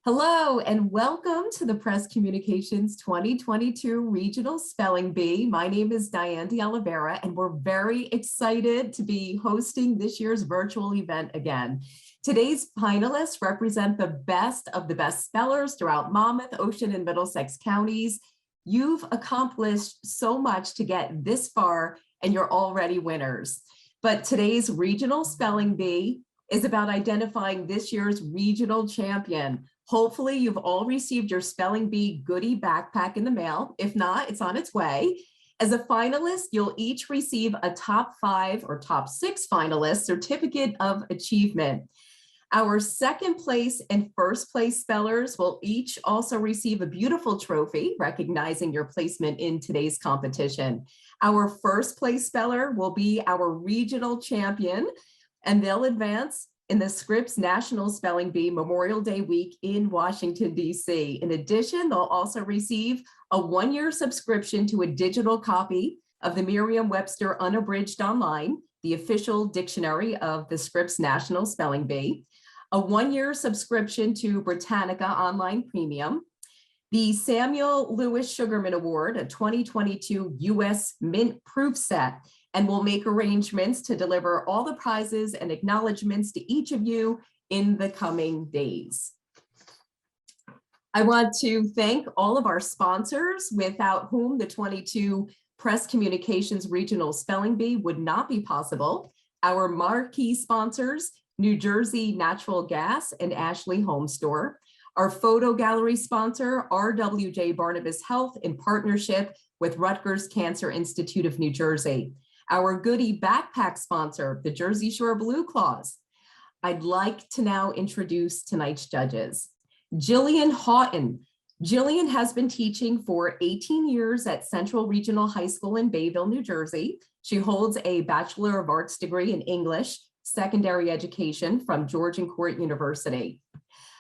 Hello and welcome to the Press Communications 2022 Regional Spelling Bee. My name is Diane de Oliveira and we're very excited to be hosting this year's virtual event again. Today's finalists represent the best of the best spellers throughout Monmouth, Ocean, and Middlesex counties. You've accomplished so much to get this far and you're already winners. But today's Regional Spelling Bee is about identifying this year's regional champion. Hopefully you've all received your Spelling Bee goodie backpack in the mail. If not, it's on its way. As a finalist, you'll each receive a top 5 or top 6 finalist certificate of achievement. Our second place and first place spellers will each also receive a beautiful trophy recognizing your placement in today's competition. Our first place speller will be our regional champion, and they'll advance in the Scripps National Spelling Bee Memorial Day week in Washington, D.C. In addition, they'll also receive a 1-year subscription to a digital copy of the Merriam-Webster Unabridged Online, the official dictionary of the Scripps National Spelling Bee, a 1-year subscription to Britannica Online Premium, the Samuel Lewis Sugarman Award, a 2022 U.S. Mint Proof Set, and we'll make arrangements to deliver all the prizes and acknowledgements to each of you in the coming days. I want to thank all of our sponsors, without whom the 22 Press Communications Regional Spelling Bee would not be possible. Our marquee sponsors, New Jersey Natural Gas and Ashley Homestore. Our photo gallery sponsor, RWJ Barnabas Health, in partnership with Rutgers Cancer Institute of New Jersey. Our goodie backpack sponsor, the Jersey Shore BlueClaws. I'd like to now introduce tonight's judges. Jillian Houghton. Jillian has been teaching for 18 years at Central Regional High School in Bayville, New Jersey. She holds a Bachelor of Arts degree in English, secondary education from Georgian Court University.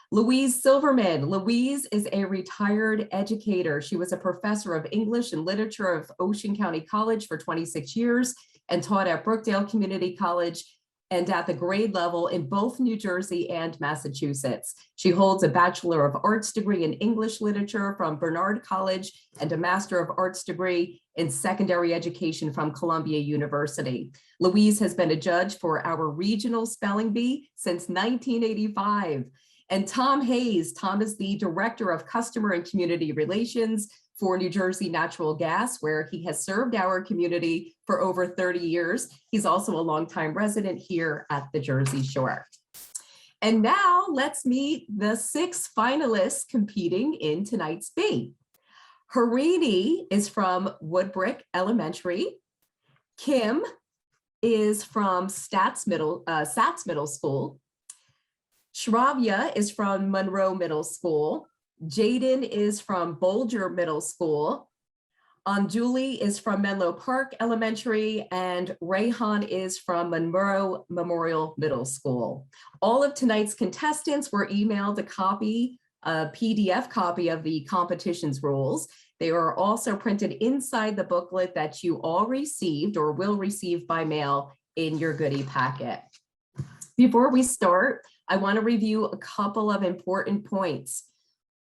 Louise Silverman. Louise is a retired educator. She was a professor of English and literature of Ocean County College for 26 years and taught at Brookdale Community College and at the grade level in both New Jersey and Massachusetts. She holds a Bachelor of Arts degree in English literature from Bernard College and a Master of Arts degree in secondary education from Columbia University. Louise has been a judge for our regional spelling bee since 1985. And Tom Hayes. Tom is the Director of Customer and Community Relations for New Jersey Natural Gas, where he has served our community for over 30 years. He's also a longtime resident here at the Jersey Shore. And now let's meet the 6 finalists competing in tonight's bee. Harini is from Woodbrook Elementary. Kim is from Sats Middle School. Shravya is from Monroe Middle School. Jaden is from Bolger Middle School. Anjuli is from Menlo Park Elementary, and Rayhan is from Monroe Memorial Middle School. All of tonight's contestants were emailed a PDF copy of the competition's rules. They are also printed inside the booklet that you all received or will receive by mail in your goodie packet. Before we start, I want to review a couple of important points.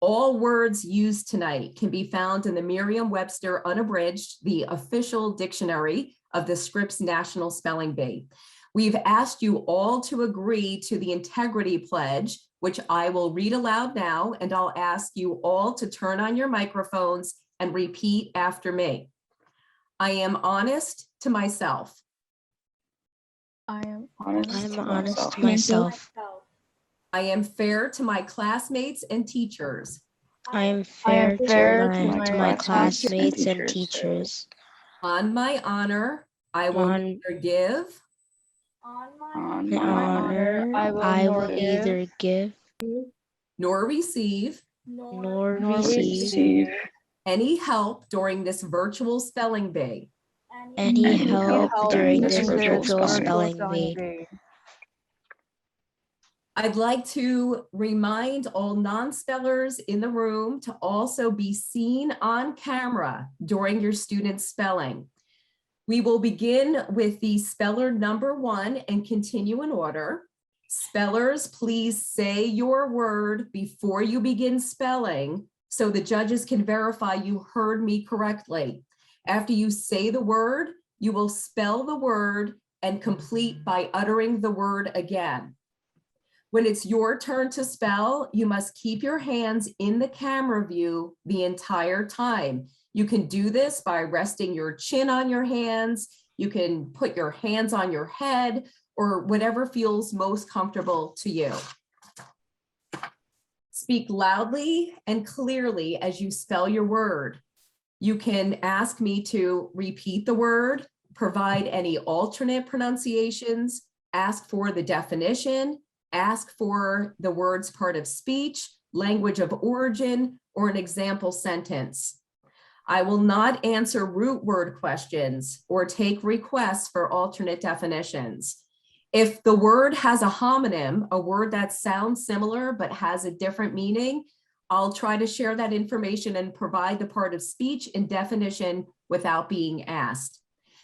All words used tonight can be found in the Merriam-Webster Unabridged, the official dictionary of the Scripps National Spelling Bee. We've asked you all to agree to the integrity pledge, which I will read aloud now, and I'll ask you all to turn on your microphones and repeat after me. I am honest to myself. I am honest to myself. I am fair to my classmates and teachers. I am fair to my classmates and teachers. On my honor, I will neither give. On my honor, I will neither give nor receive any help during this virtual spelling bee. Any help during this virtual spelling bee. I'd like to remind all non-spellers in the room to also be seen on camera during your student's spelling. We will begin with the speller number 1 and continue in order. Spellers, please say your word before you begin spelling so the judges can verify you heard me correctly. After you say the word, you will spell the word and complete by uttering the word again. When it's your turn to spell, you must keep your hands in the camera view the entire time. You can do this by resting your chin on your hands. You can put your hands on your head or whatever feels most comfortable to you. Speak loudly and clearly as you spell your word. You can ask me to repeat the word, provide any alternate pronunciations, ask for the definition, ask for the word's part of speech, language of origin, or an example sentence. I will not answer root word questions or take requests for alternate definitions. If the word has a homonym, a word that sounds similar but has a different meaning, I'll try to share that information and provide the part of speech and definition without being asked.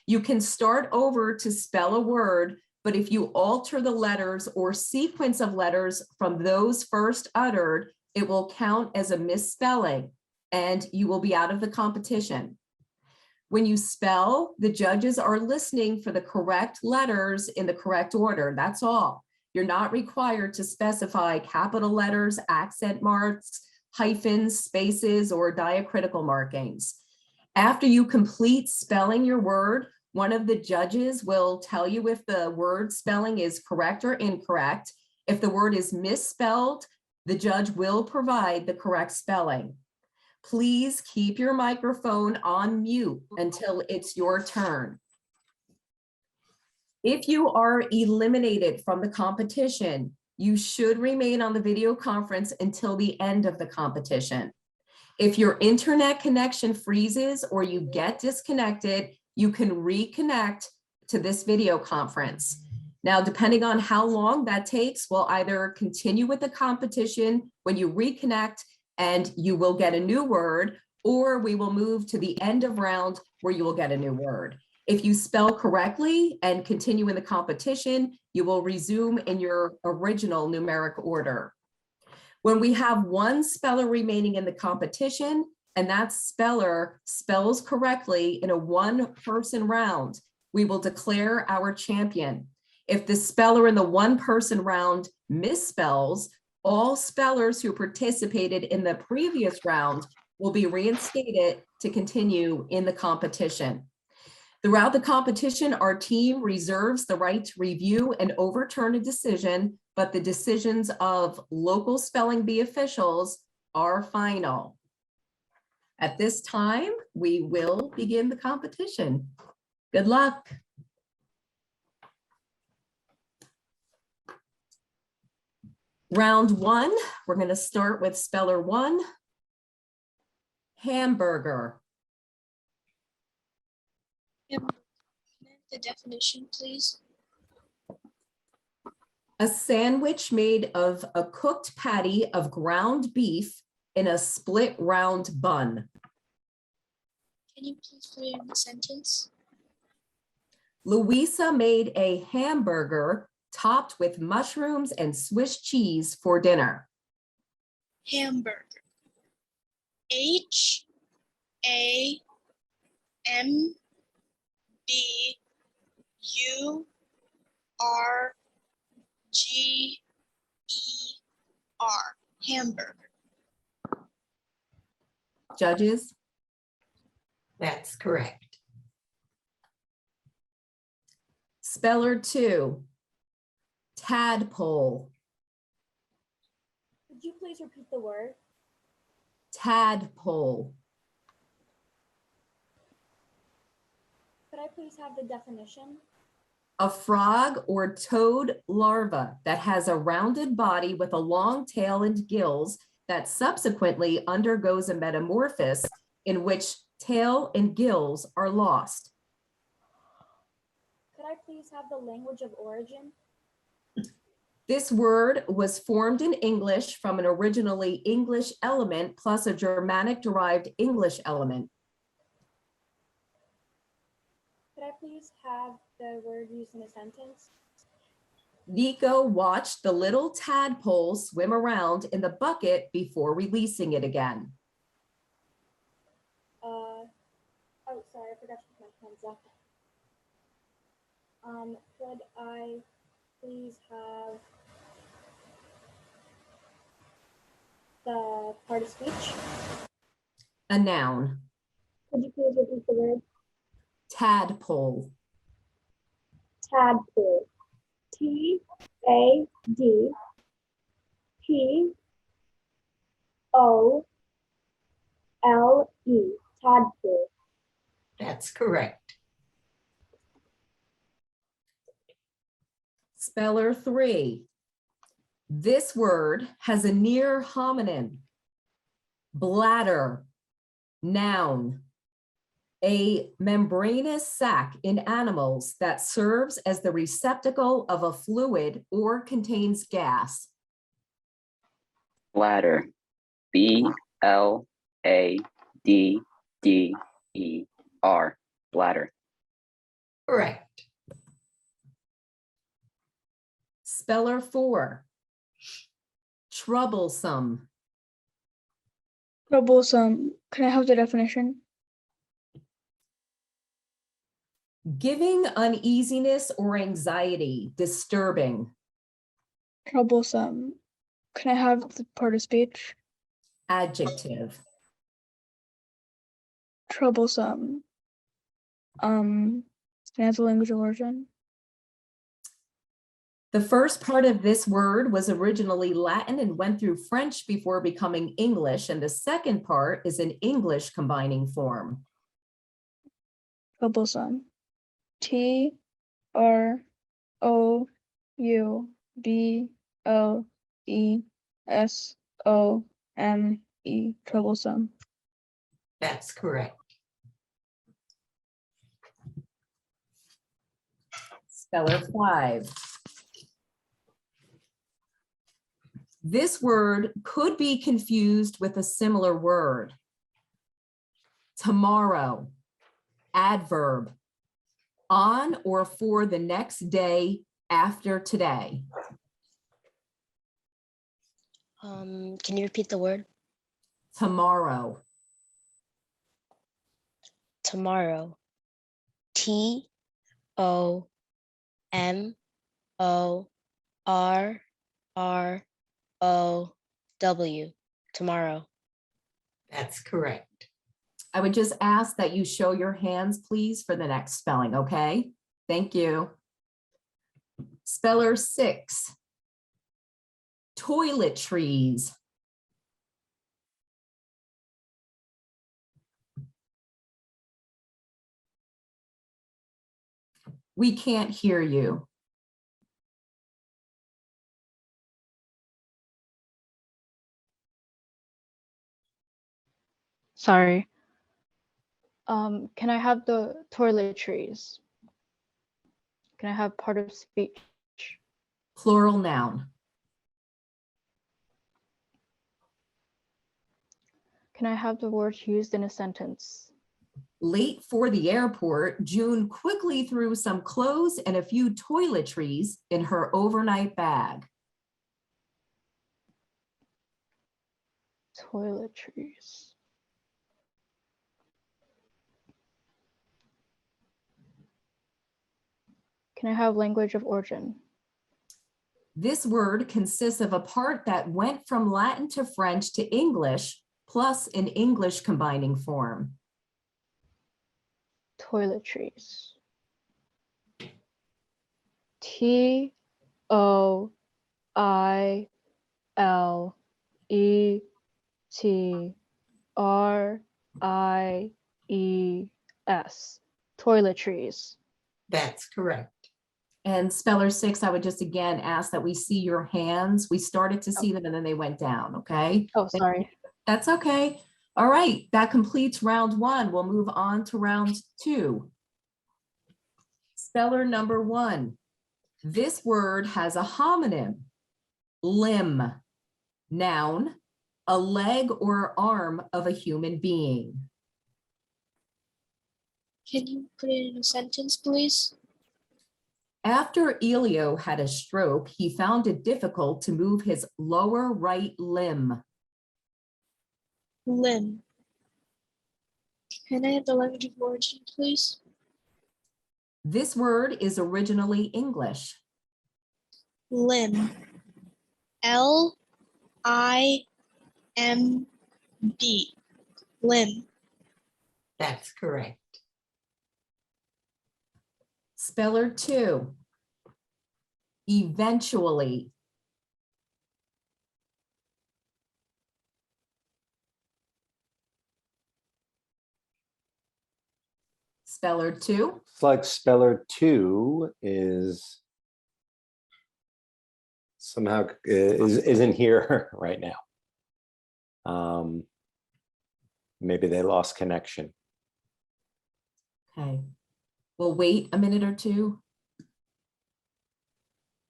You can start over to spell a word, but if you alter the letters or sequence of letters from those first uttered, it will count as a misspelling and you will be out of the competition. When you spell, the judges are listening for the correct letters in the correct order. That's all. You're not required to specify capital letters, accent marks, hyphens, spaces, or diacritical markings. After you complete spelling your word, one of the judges will tell you if the word spelling is correct or incorrect. If the word is misspelled, the judge will provide the correct spelling. Please keep your microphone on mute until it's your turn. If you are eliminated from the competition, you should remain on the video conference until the end of the competition. If your internet connection freezes or you get disconnected, you can reconnect to this video conference. Now, depending on how long that takes, we'll either continue with the competition when you reconnect and you will get a new word, or we will move to the end of round where you will get a new word. If you spell correctly and continue in the competition, you will resume in your original numeric order. When we have one speller remaining in the competition, and that speller spells correctly in a one-person round, we will declare our champion. If the speller in the one-person round misspells, all spellers who participated in the previous round will be reinstated to continue in the competition. Throughout the competition, our team reserves the right to review and overturn a decision, but the decisions of local spelling bee officials are final. At this time, we will begin the competition. Good luck. Round one, we're going to start with speller one, hamburger. The definition, please. A sandwich made of a cooked patty of ground beef in a split round bun. Can you please put it in the sentence? Louisa made a hamburger topped with mushrooms and Swiss cheese for dinner. Hamburger. Hamburger. Hamburger. Judges? That's correct. Speller two, tadpole. Could you please repeat the word? Tadpole. Could I please have the definition? A frog or toad larva that has a rounded body with a long tail and gills that subsequently undergoes a metamorphosis in which tail and gills are lost. Could I please have the language of origin? This word was formed in English from an originally English element plus a Germanic-derived English element. Could I please have the word used in a sentence? Nico watched the little tadpole swim around in the bucket before releasing it again. Oh, sorry, I forgot to put my hands up. Could I please have the part of speech? A noun. Could you please repeat the word? Tadpole. Tadpole. T-A-D-P-O-L-E. Tadpole. That's correct. Speller 3. This word has a near homonym. Bladder. Noun. A membranous sac in animals that serves as the receptacle of a fluid or contains gas. Bladder. B-L-A-D-D-E-R. Bladder. Correct. Speller 4. Troublesome. Troublesome. Can I have the definition? Giving uneasiness or anxiety, disturbing. Troublesome. Can I have the part of speech? Adjective. Troublesome. Can I have the language of origin? The first part of this word was originally Latin and went through French before becoming English, and the second part is an English combining form. Troublesome. T-R-O-U-B-L-E-S-O-M-E. Troublesome. That's correct. Speller 5. This word could be confused with a similar word. Tomorrow. Adverb. On or for the next day after today. Can you repeat the word? Tomorrow. Tomorrow. T-O-M-O-R-R-O-W. Tomorrow. That's correct. I would just ask that you show your hands, please, for the next spelling, okay? Thank you. Speller 6. Toiletries. We can't hear you. Sorry. Can I have the toiletries? Can I have part of speech? Plural noun. Can I have the words used in a sentence? Late for the airport, June quickly threw some clothes and a few toiletries in her overnight bag. Toiletries. Can I have language of origin? This word consists of a part that went from Latin to French to English, plus an English combining form. Toiletries. T-O-I-L-E-T-R-I-E-S. Toiletries. That's correct. And speller 6, I would just again ask that we see your hands. We started to see them and then they went down, okay? Oh, sorry. That's okay. All right, that completes round 1. We'll move on to round 2. Speller number 1. This word has a homonym. Limb. Noun, a leg or arm of a human being. Can you put it in a sentence, please? After Elio had a stroke, he found it difficult to move his lower right limb. Limb. Can I have the language of origin, please? This word is originally English. Limb. L-I-M-B. Limb. That's correct. Speller 2. Eventually. Speller 2. Looks like speller 2 is somehow isn't here right now. Maybe they lost connection. Okay. We'll wait a minute or two.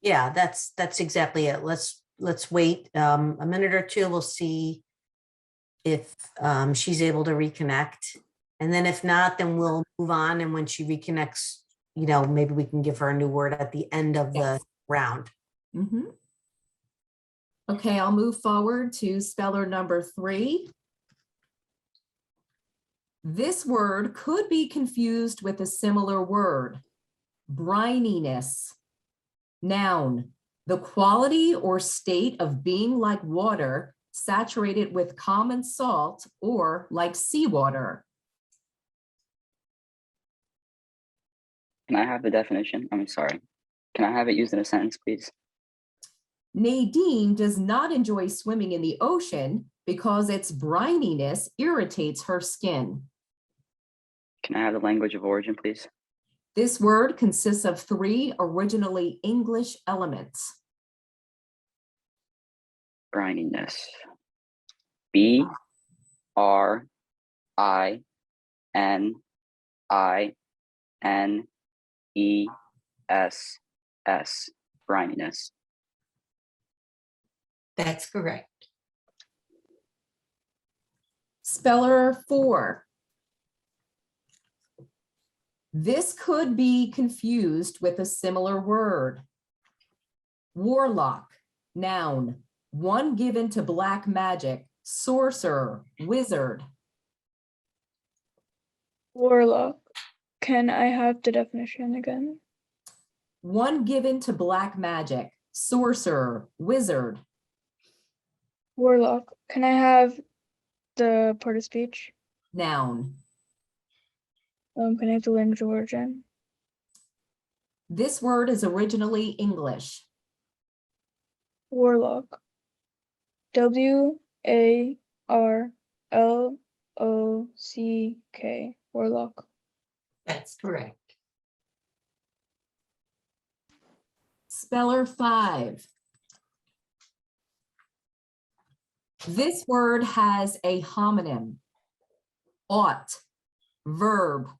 Yeah, that's exactly it. Let's wait a minute or two. We'll see if she's able to reconnect. And then if not, then we'll move on. And when she reconnects, maybe we can give her a new word at the end of the round. Mhm. Okay, I'll move forward to speller number 3. This word could be confused with a similar word, brininess. Noun, the quality or state of being like water, saturated with common salt, or like seawater. Can I have the definition? I'm sorry. Can I have it used in a sentence, please? Nadine does not enjoy swimming in the ocean because its brininess irritates her skin. Can I have the language of origin, please? This word consists of 3 originally English elements. Brininess. B-R-I-N-I-N-E-S-S. Brininess. That's correct. Speller 4. This could be confused with a similar word. Warlock, noun, one given to black magic, sorcerer, wizard. Warlock. Can I have the definition again? One given to black magic, sorcerer, wizard. Warlock. Can I have the part of speech? Noun. Can I have the language of origin? This word is originally English. Warlock. W-A-R-L-O-C-K. Warlock. That's correct. Speller 5. This word has a homonym. Ought, verb,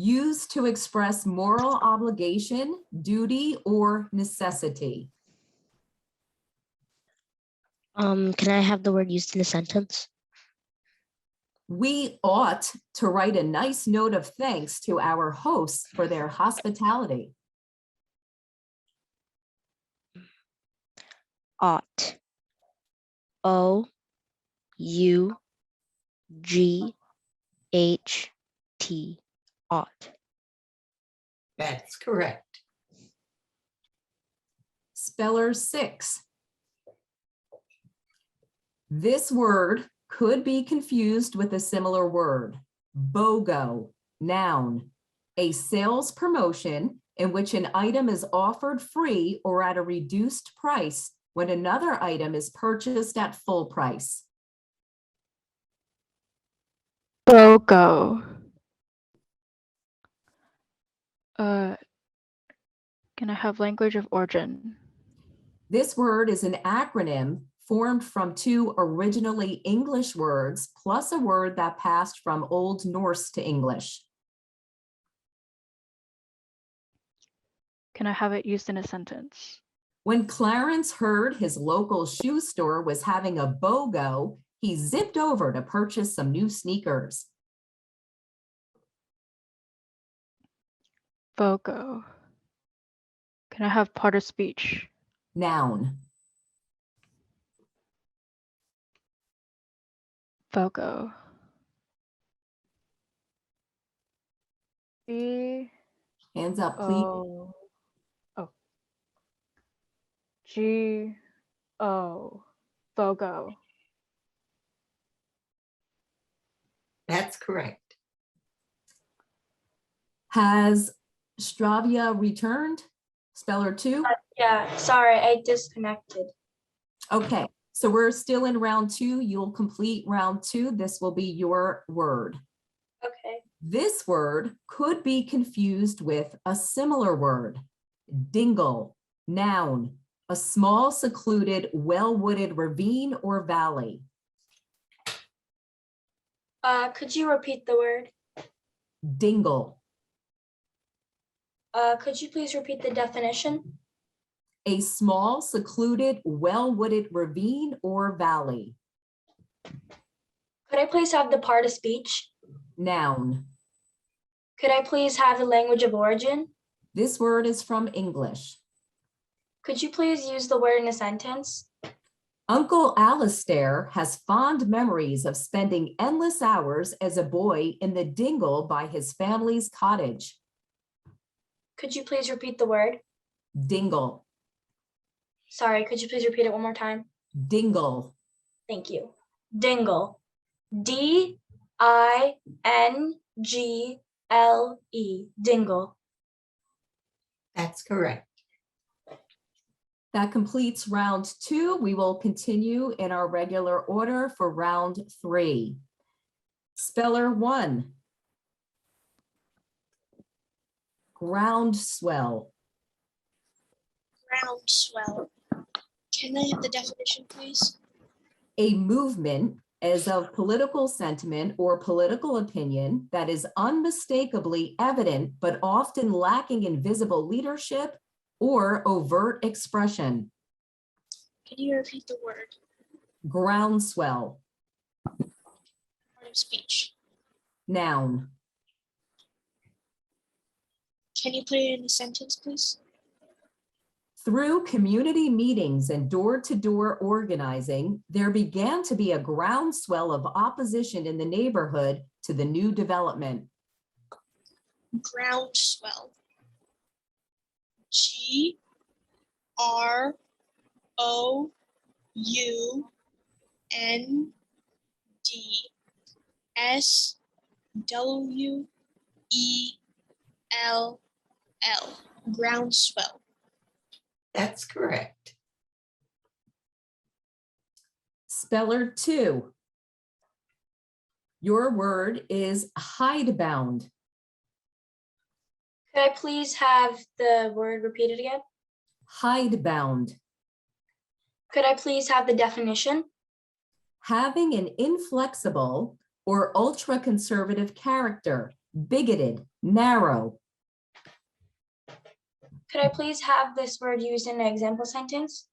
used to express moral obligation, duty, or necessity. Can I have the word used in a sentence? We ought to write a nice note of thanks to our hosts for their hospitality. Ought. O-U-G-H-T. Ought. That's correct. Speller 6. This word could be confused with a similar word. BOGO, noun, a sales promotion in which an item is offered free or at a reduced price when another item is purchased at full price. BOGO. Can I have language of origin? This word is an acronym formed from 2 originally English words plus a word that passed from Old Norse to English. Can I have it used in a sentence? When Clarence heard his local shoe store was having a BOGO, he zipped over to purchase some new sneakers. BOGO. Can I have part of speech? Noun. Foco. B Hands up, please. O G O. Fogo. That's correct. Has Stravia returned? Speller 2? Yeah, sorry, I disconnected. Okay, so we're still in round 2. You'll complete round 2. This will be your word. Okay. This word could be confused with a similar word. Dingle, noun, a small secluded well-wooded ravine or valley. Could you repeat the word? Dingle, Could you please repeat the definition? a small secluded well-wooded ravine or valley. Could I please have the part of speech? Noun. Could I please have the language of origin? This word is from English. Could you please use the word in a sentence? Uncle Alistair has fond memories of spending endless hours as a boy in the dingle by his family's cottage. Could you please repeat the word? Dingle, Sorry, could you please repeat it one more time? dingle, Thank you. Dingle. D-I-N-G-L-E. Dingle. That's correct. That completes round 2. We will continue in our regular order for round 3. Speller 1. Groundswell. Groundswell. Can I have the definition, please? A movement as of political sentiment or political opinion that is unmistakably evident but often lacking in visible leadership or overt expression. Can you repeat the word? Groundswell, Part of speech. noun. Can you put it in a sentence, please? Through community meetings and door-to-door organizing, there began to be a groundswell of opposition in the neighborhood to the new development. Groundswell. Groundswell. Groundswell. That's correct. Speller 2. Your word is hidebound. Could I please have the word repeated again? Hidebound. Could I please have the definition? Having an inflexible or ultra-conservative character, bigoted, narrow. Could I please have this word used in an example sentence?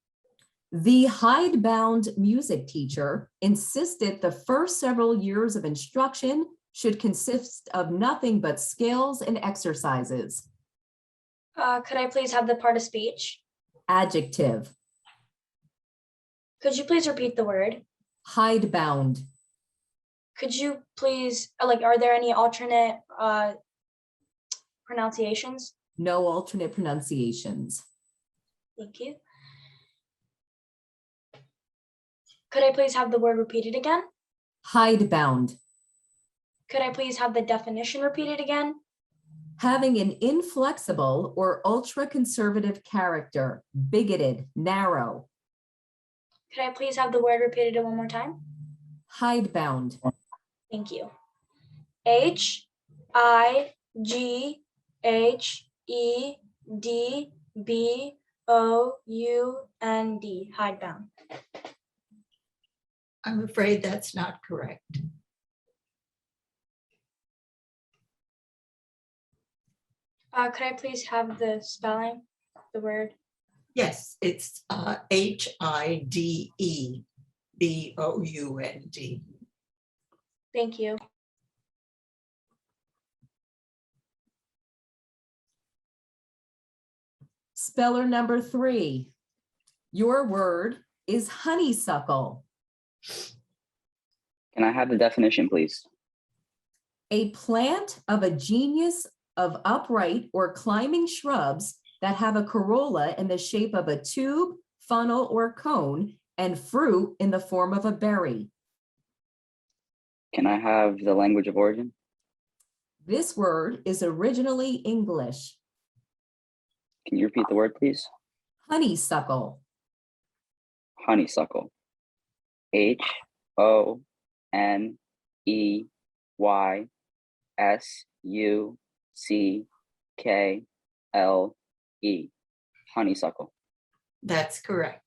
The hidebound music teacher insisted the first several years of instruction should consist of nothing but skills and exercises. Could I please have the part of speech? Adjective. Could you please repeat the word? Hidebound. Could you please, are there any alternate pronunciations? No alternate pronunciations. Thank you. Could I please have the word repeated again? Hidebound. Could I please have the definition repeated again? Having an inflexible or ultra-conservative character, bigoted, narrow. Could I please have the word repeated one more time? Hidebound. Thank you. Hidebound. Hidebound. I'm afraid that's not correct. Could I please have the spelling, the word? Yes, it's Hidebound. Thank you. Speller number 3. Your word is honeysuckle. Can I have the definition, please? A plant of a genus of upright or climbing shrubs that have a corolla in the shape of a tube, funnel, or cone, and fruit in the form of a berry. Can I have the language of origin? This word is originally English. Can you repeat the word, please? Honeysuckle. Honeysuckle. HONEYSUCKLE. Honeysuckle. That's correct.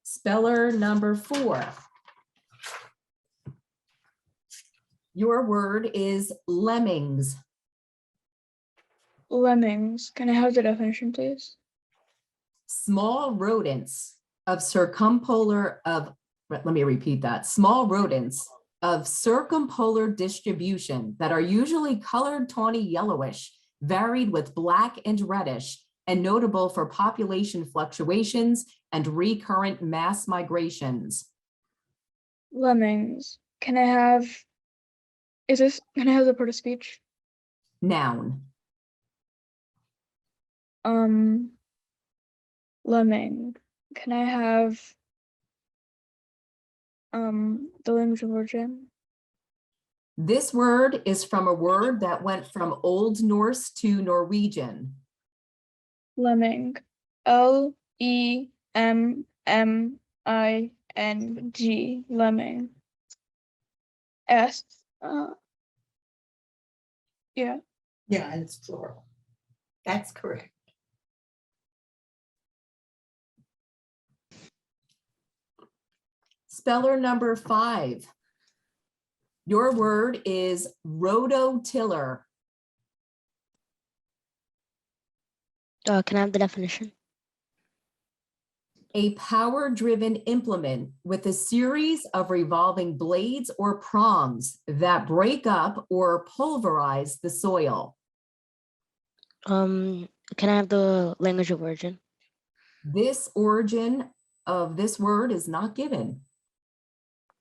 Speller number 4. Your word is lemmings. Lemmings. Can I have the definition, please? Small rodents of circumpolar of, let me repeat that, small rodents of circumpolar distribution that are usually colored tawny yellowish, varied with black and reddish, and notable for population fluctuations and recurrent mass migrations. Lemmings. Can I have the part of speech? Noun. Lemming. Can I have the language of origin? This word is from a word that went from Old Norse to Norwegian. Lemming. Lemming. Lemming. S. Yeah. Yeah, it's plural. That's correct. Speller number 5. Your word is rototiller. Can I have the definition? A power-driven implement with a series of revolving blades or prongs that break up or pulverize the soil. Can I have the language of origin? This origin of this word is not given.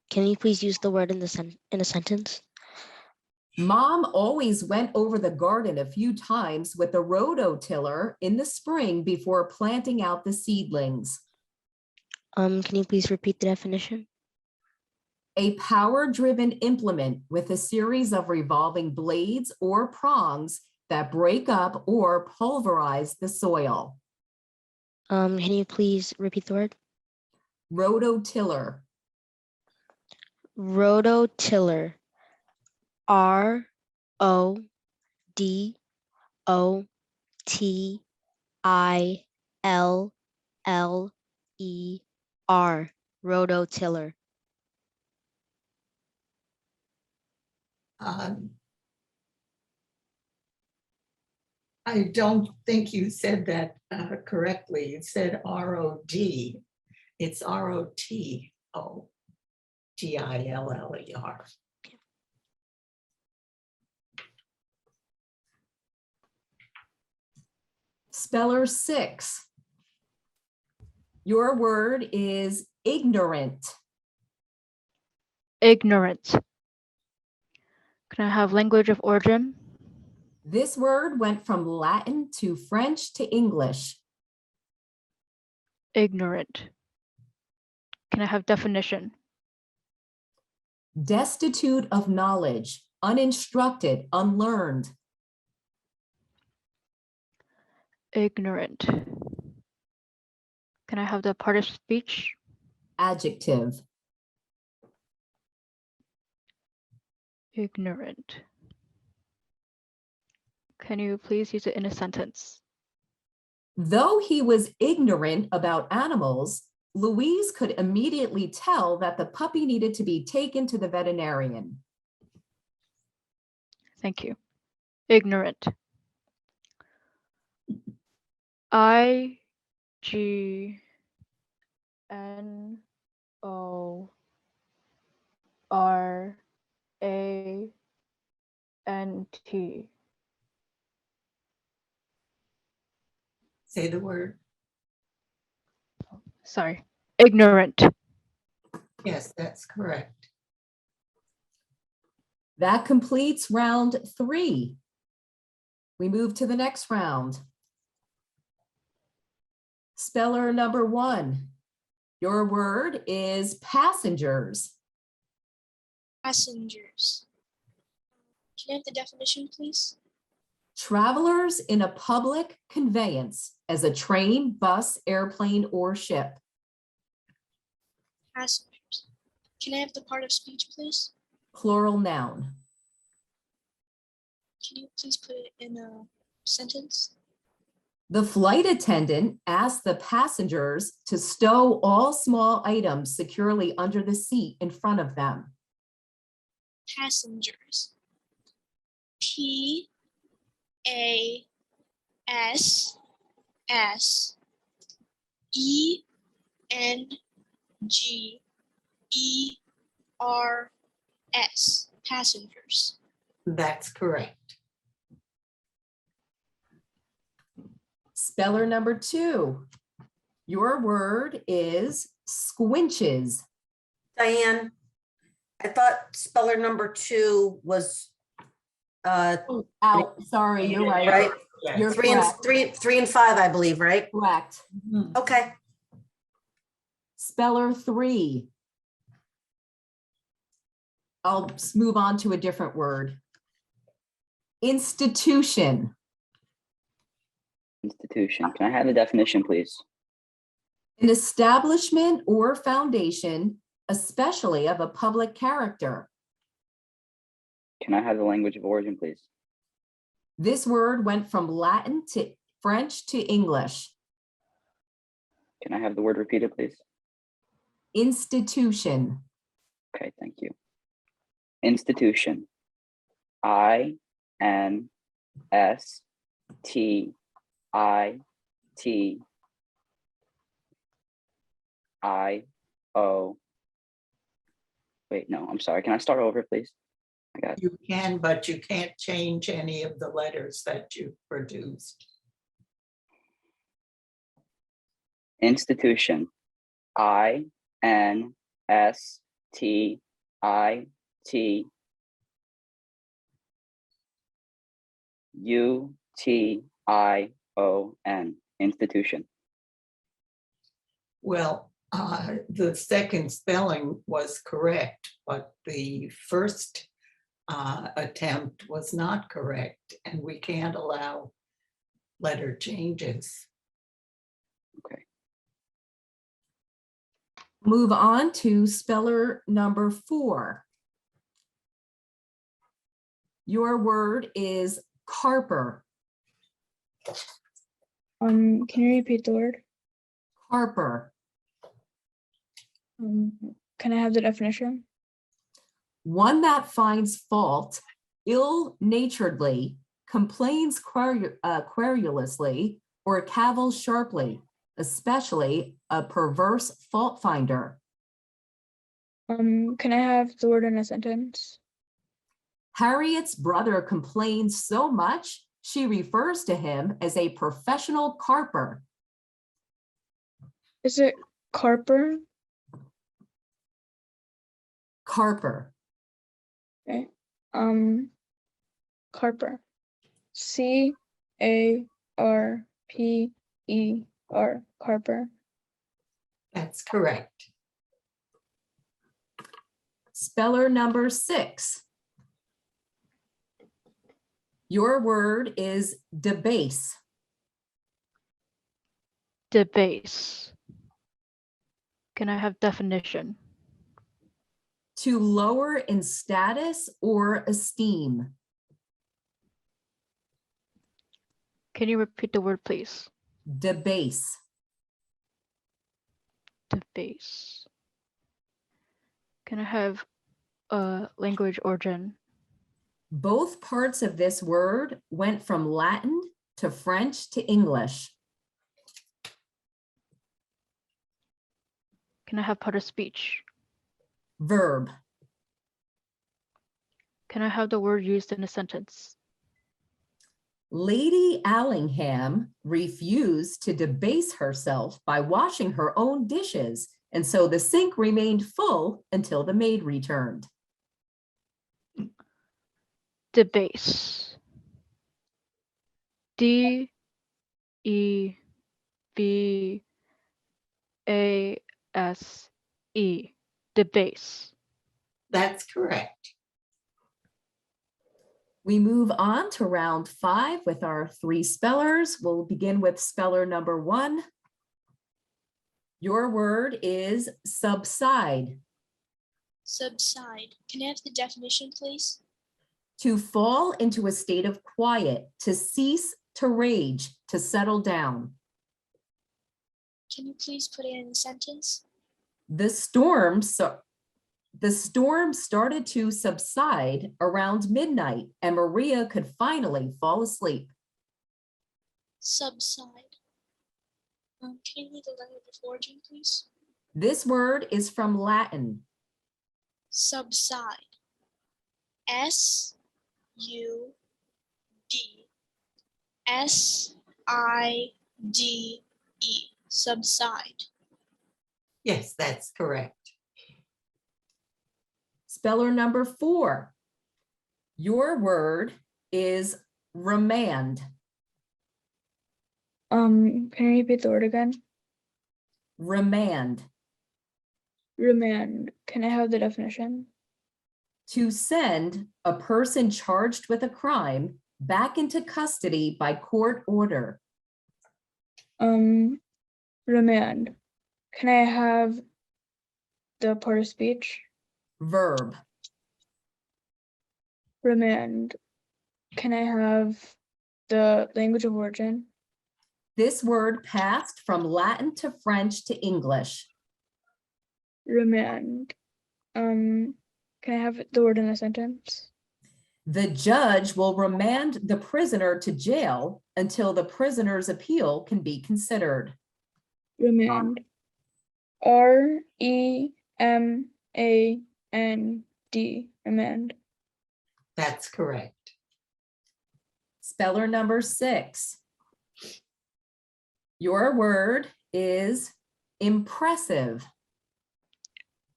Can you please use the word in a sentence? Mom always went over the garden a few times with the rototiller in the spring before planting out the seedlings. Can you please repeat the definition? A power-driven implement with a series of revolving blades or prongs that break up or pulverize the soil. Can you please repeat the word? Rototiller. Rototiller. RODOTILLER. Rototiller. I don't think you said that correctly. You said ROD. It's ROTOTILLER. Speller 6. Your word is ignorant. Ignorant. Can I have language of origin? This word went from Latin to French to English. Ignorant. Can I have definition? Destitute of knowledge, uninstructed, unlearned. Ignorant. Can I have the part of speech? Adjective. Ignorant. Can you please use it in a sentence? Though he was ignorant about animals, Louise could immediately tell that the puppy needed to be taken to the veterinarian. Thank you. Ignorant. IGNORANT. Say the word. Sorry. Ignorant. Yes, that's correct. That completes round 3. We move to the next round. Speller number 1. Your word is passengers. Passengers. Can I have the definition, please? Travelers in a public conveyance as a train, bus, airplane, or ship. Passengers. Can I have the part of speech, please? Plural noun. Can you please put it in a sentence? The flight attendant asked the passengers to stow all small items securely under the seat in front of them. Passengers. P-A-S-S-E-N-G-E-R-S. Passengers. That's correct. Speller number 2. Your word is squinches. Diane, I thought speller number 2 was Out, sorry, you're right. right. You're 3 and correct. 3 and 5, I believe, right? Correct. Mhm. Okay. Speller 3. I'll move on to a different word. Institution. Institution. Can I have the definition, please? An establishment or foundation, especially of a public character. Can I have the language of origin, please? This word went from Latin to French to English. Can I have the word repeated, please? Institution. Okay, thank you. Institution. I-N-S-T-I-T-I-O. Wait, no, I'm sorry. Can I start over, please? I got it. You can, but you can't change any of the letters that you produced. Institution. I-N-S-T-I-T-U-T-I-O-N. Institution. Well, the second spelling was correct, but the first attempt was not correct, and we can't allow letter changes. Okay. Move on to speller number 4. Your word is carper. Can you repeat the word? Carper. Can I have the definition? One that finds fault ill-naturedly, complains querulously, or cavils sharply, especially a perverse fault finder. Can I have the word in a sentence? Harriet's brother complains so much, she refers to him as a professional carper. Is it carper? Carper. Okay. Carper. C-A-R-P-E-R. Carper. That's correct. Speller number 6. Your word is debase. Debase. Can I have definition? To lower in status or esteem. Can you repeat the word, please? Debase. Debase. Can I have a language origin? Both parts of this word went from Latin to French to English. Can I have part of speech? Verb. Can I have the word used in a sentence? Lady Allingham refused to debase herself by washing her own dishes, and so the sink remained full until the maid returned. Debase. D-E-B-A-S-E. Debase. That's correct. We move on to round 5 with our 3 spellers. We'll begin with speller number 1. Your word is subside. Subside. Can I have the definition, please? To fall into a state of quiet, to cease to rage, to settle down. Can you please put it in a sentence? The storm started to subside around midnight, and Maria could finally fall asleep. Subside. Can you read the language of origin, please? This word is from Latin. Subside. S-U-B-S-I-D-E. Subside. Yes, that's correct. Speller number 4. Your word is remand. Can you repeat the word again? Remand. Remand. Can I have the definition? To send a person charged with a crime back into custody by court order. Remand. Can I have the part of speech? Verb. Remand. Can I have the language of origin? This word passed from Latin to French to English. Remand. Can I have the word in a sentence? The judge will remand the prisoner to jail until the prisoner's appeal can be considered. Remand. R-E-M-A-N-D. Remand. That's correct. Speller number 6. Your word is impressive.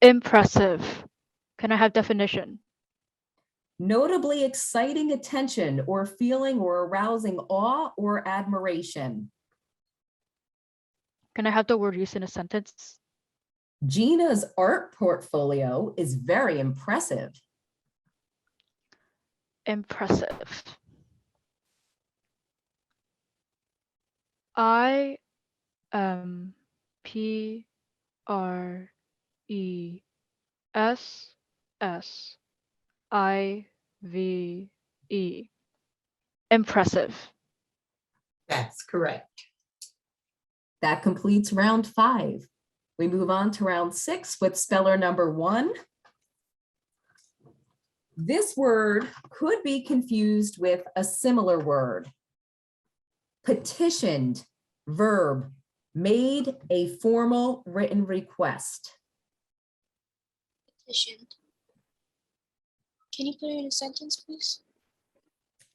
Impressive. Can I have definition? Notably exciting attention or feeling or arousing awe or admiration. Can I have the word used in a sentence? Gina's art portfolio is very impressive. Impressive. I-M-P-R-E-S-S-I-V-E. Impressive. That's correct. That completes round 5. We move on to round 6 with speller number 1. This word could be confused with a similar word. Petitioned, verb, made a formal written request. Petitioned. Can you put it in a sentence, please?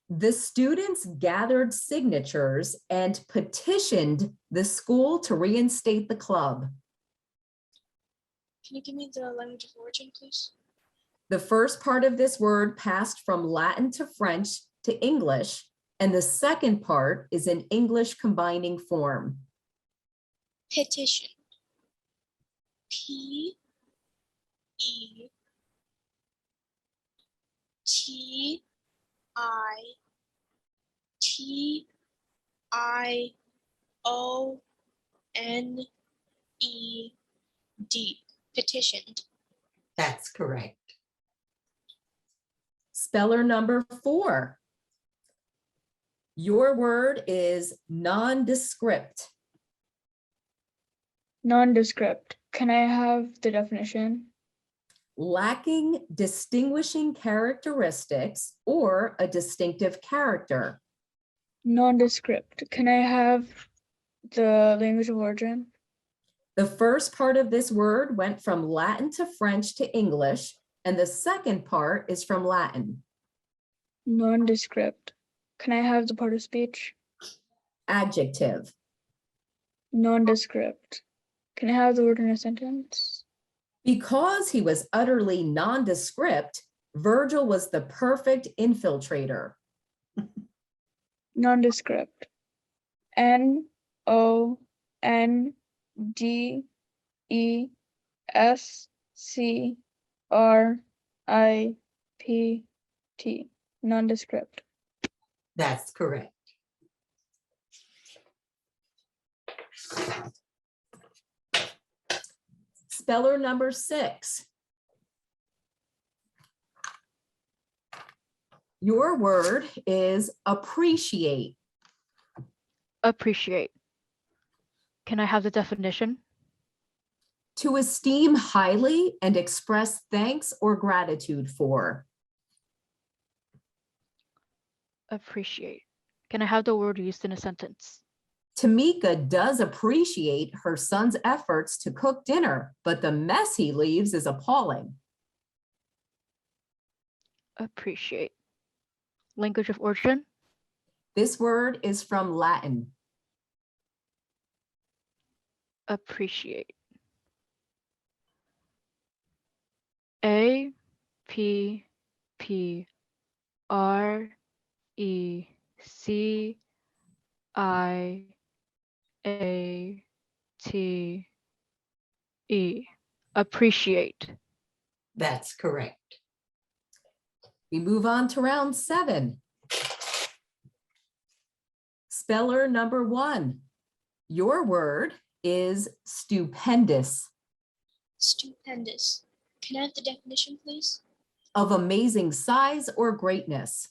The students gathered signatures and petitioned the school to reinstate the club. Can you give me the language of origin, please? The first part of this word passed from Latin to French to English, and the second part is an English combining form. Petition. P-E-T-I-T-I-O-N-E-D. Petitioned. That's correct. Speller number 4. Your word is nondescript. Nondescript. Can I have the definition? Lacking distinguishing characteristics or a distinctive character. Nondescript. Can I have the language of origin? The first part of this word went from Latin to French to English, and the second part is from Latin. Nondescript. Can I have the part of speech? Adjective. Nondescript. Can I have the word in a sentence? Because he was utterly nondescript, Virgil was the perfect infiltrator. Nondescript. Nondescript. Nondescript. That's correct. Speller number 6. Your word is appreciate. Appreciate. Can I have the definition? To esteem highly and express thanks or gratitude for. Appreciate. Can I have the word used in a sentence? Tamika does appreciate her son's efforts to cook dinner, but the mess he leaves is appalling. Appreciate. Language of origin? This word is from Latin. Appreciate. A-P-P-R-E-C-I-A-T-E. Appreciate. That's correct. We move on to round 7. Speller number 1. Your word is stupendous. Stupendous. Can I have the definition, please? Of amazing size or greatness.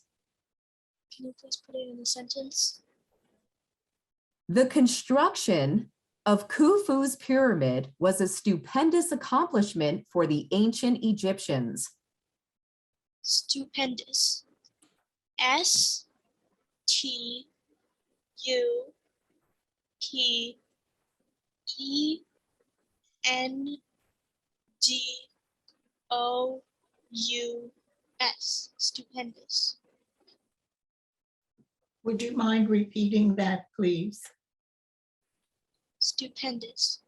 Can you please put it in a sentence? The construction of Khufu's pyramid was a stupendous accomplishment for the ancient Egyptians. Stupendous. S-T-U-P-E-N-D-O-U-S. Stupendous. Would you mind repeating that, please? Stupendous.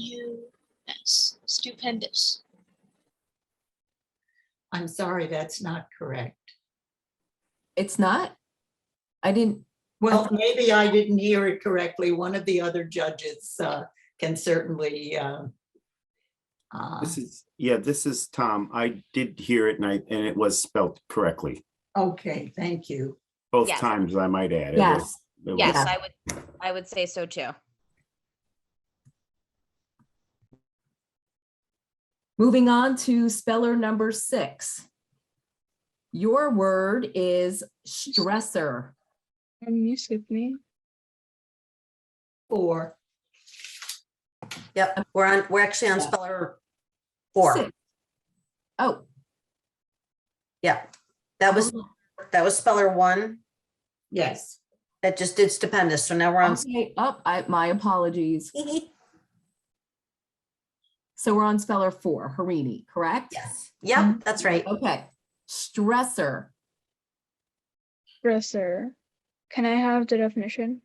S-T-U-P-E-N-D-O-U-S. Stupendous. I'm sorry, that's not correct. It's not? I didn't. Well, maybe I didn't hear it correctly. One of the other judges can certainly. This is Tom. I did hear it and it was spelled correctly. Okay, thank you. Both Yes. times, I might add. It Yes. was- it Yes, was- I would say so too. Moving on to speller number 6. Your word is stressor. You skipped me. 4. Yep, we're actually on speller 4. 6. Oh, Yeah, that was speller 1. Yes. That just did stupendous. So now we're on. okay. My apologies. So we're on speller 4, Harini, correct? Yes. Yep, that's right. Okay. Stressor. Stressor. Can I have the definition?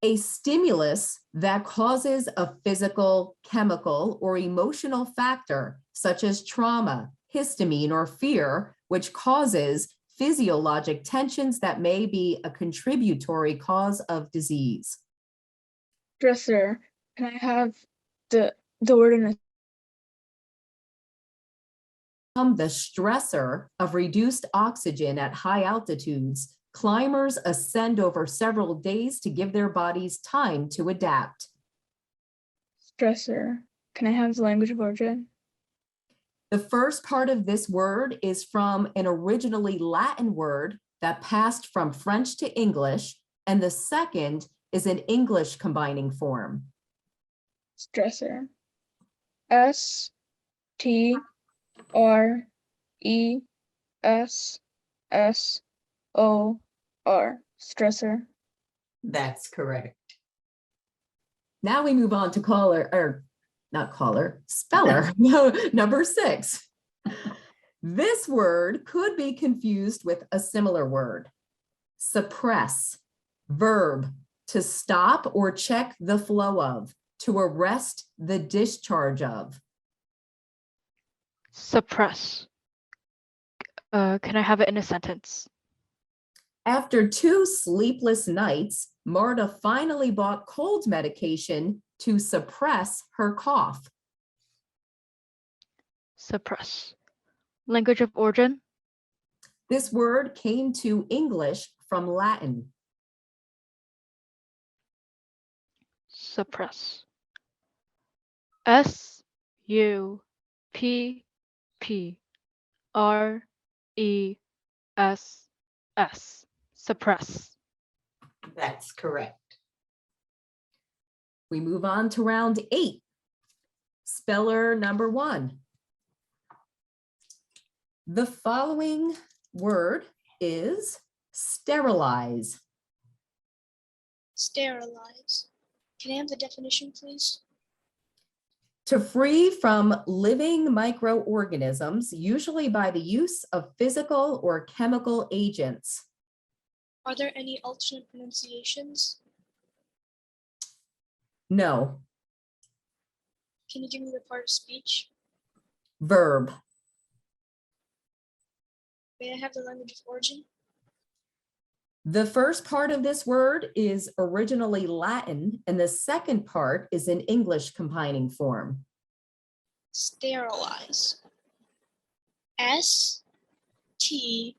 A stimulus that causes a physical, chemical, or emotional factor, such as trauma, histamine, or fear, which causes physiologic tensions that may be a contributory cause of disease. Stressor. Can I have the word in a The stressor of reduced oxygen at high altitudes, climbers ascend over several days to give their bodies time to adapt. stressor? Can I have the language of origin? The first part of this word is from an originally Latin word that passed from French to English, and the second is an English combining form. Stressor. S-T-R-E-S-S-O-R. Stressor. That's correct. Now we move on to speller number 6. This word could be confused with a similar word. Suppress, verb, to stop or check the flow of, to arrest the discharge of. Suppress. Can I have it in a sentence? After 2 sleepless nights, Marta finally bought cold medication to suppress her cough. Suppress. Language of origin? This word came to English from Latin. Suppress. S-U-P-P-R-E-S-S. Suppress. That's correct. We move on to round 8. Speller number 1. The following word is sterilize. Sterilize. Can I have the definition, please? To free from living microorganisms, usually by the use of physical or chemical agents. Are there any alternate pronunciations? No. Can you give me the part of speech? Verb. May I have the language of origin? The first part of this word is originally Latin, and the second part is in English combining form. Sterilize. S-T-E-R-I-L-I-Z-E.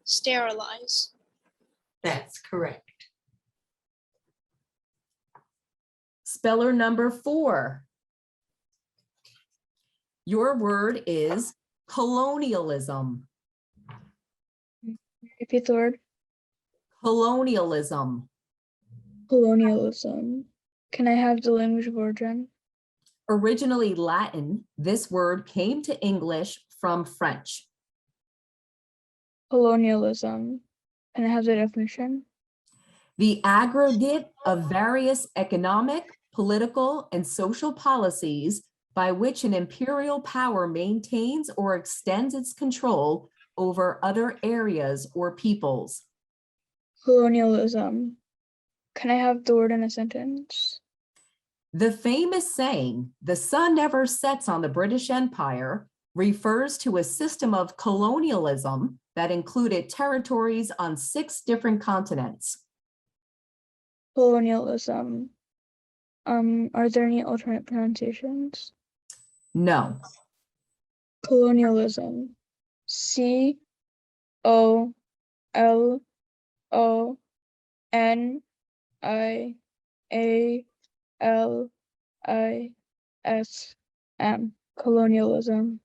Sterilize. That's correct. Speller number 4. Your word is colonialism. Repeat the word. Colonialism. Colonialism. Can I have the language of origin? Originally Latin, this word came to English from French. Colonialism. Can I have the definition? The aggregate of various economic, political, and social policies by which an imperial power maintains or extends its control over other areas or peoples. Colonialism. Can I have the word in a sentence? The famous saying, "The sun never sets on the British Empire," refers to a system of colonialism that included territories on 6 different continents. Colonialism. Are there any alternate pronunciations? No. Colonialism. C-O-L-O-N-I-A-L-I-S-M. Colonialism.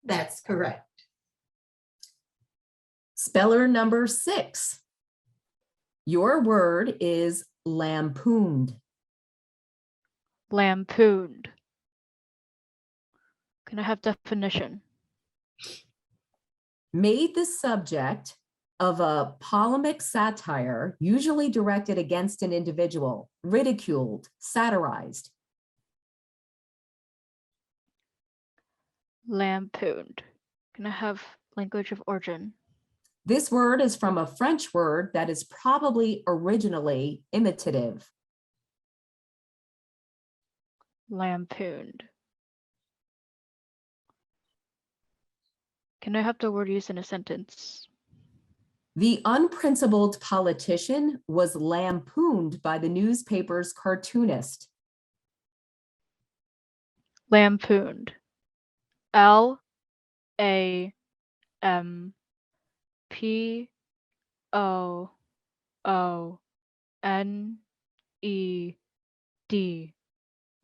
That's correct. Speller number 6. Your word is lampooned. Lampooned. Can I have definition? Made the subject of a polemic satire, usually directed against an individual, ridiculed, satirized. Lampooned. Can I have language of origin? This word is from a French word that is probably originally imitative. Lampooned. Can I have the word used in a sentence? The unprincipled politician was lampooned by the newspaper's cartoonist. Lampooned. L-A-M-P-O-O-N-E-D.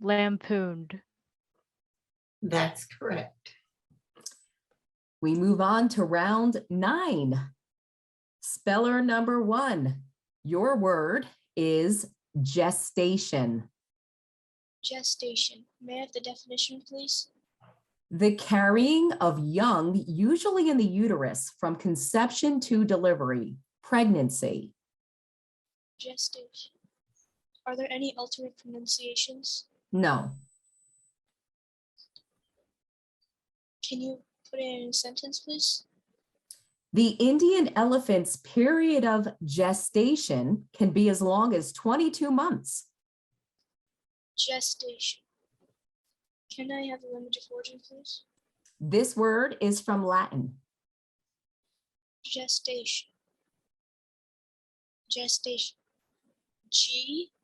Lampooned. That's correct. We move on to round 9. Speller number 1. Your word is gestation. Gestation. May I have the definition, please? The carrying of young, usually in the uterus, from conception to delivery, pregnancy. Gestation. Are there any alternate pronunciations? No. Can you put it in a sentence, please? The Indian elephant's period of gestation can be as long as 22 months. Gestation. Can I have the language of origin, please? This word is from Latin. Gestation. Gestation. Gestation.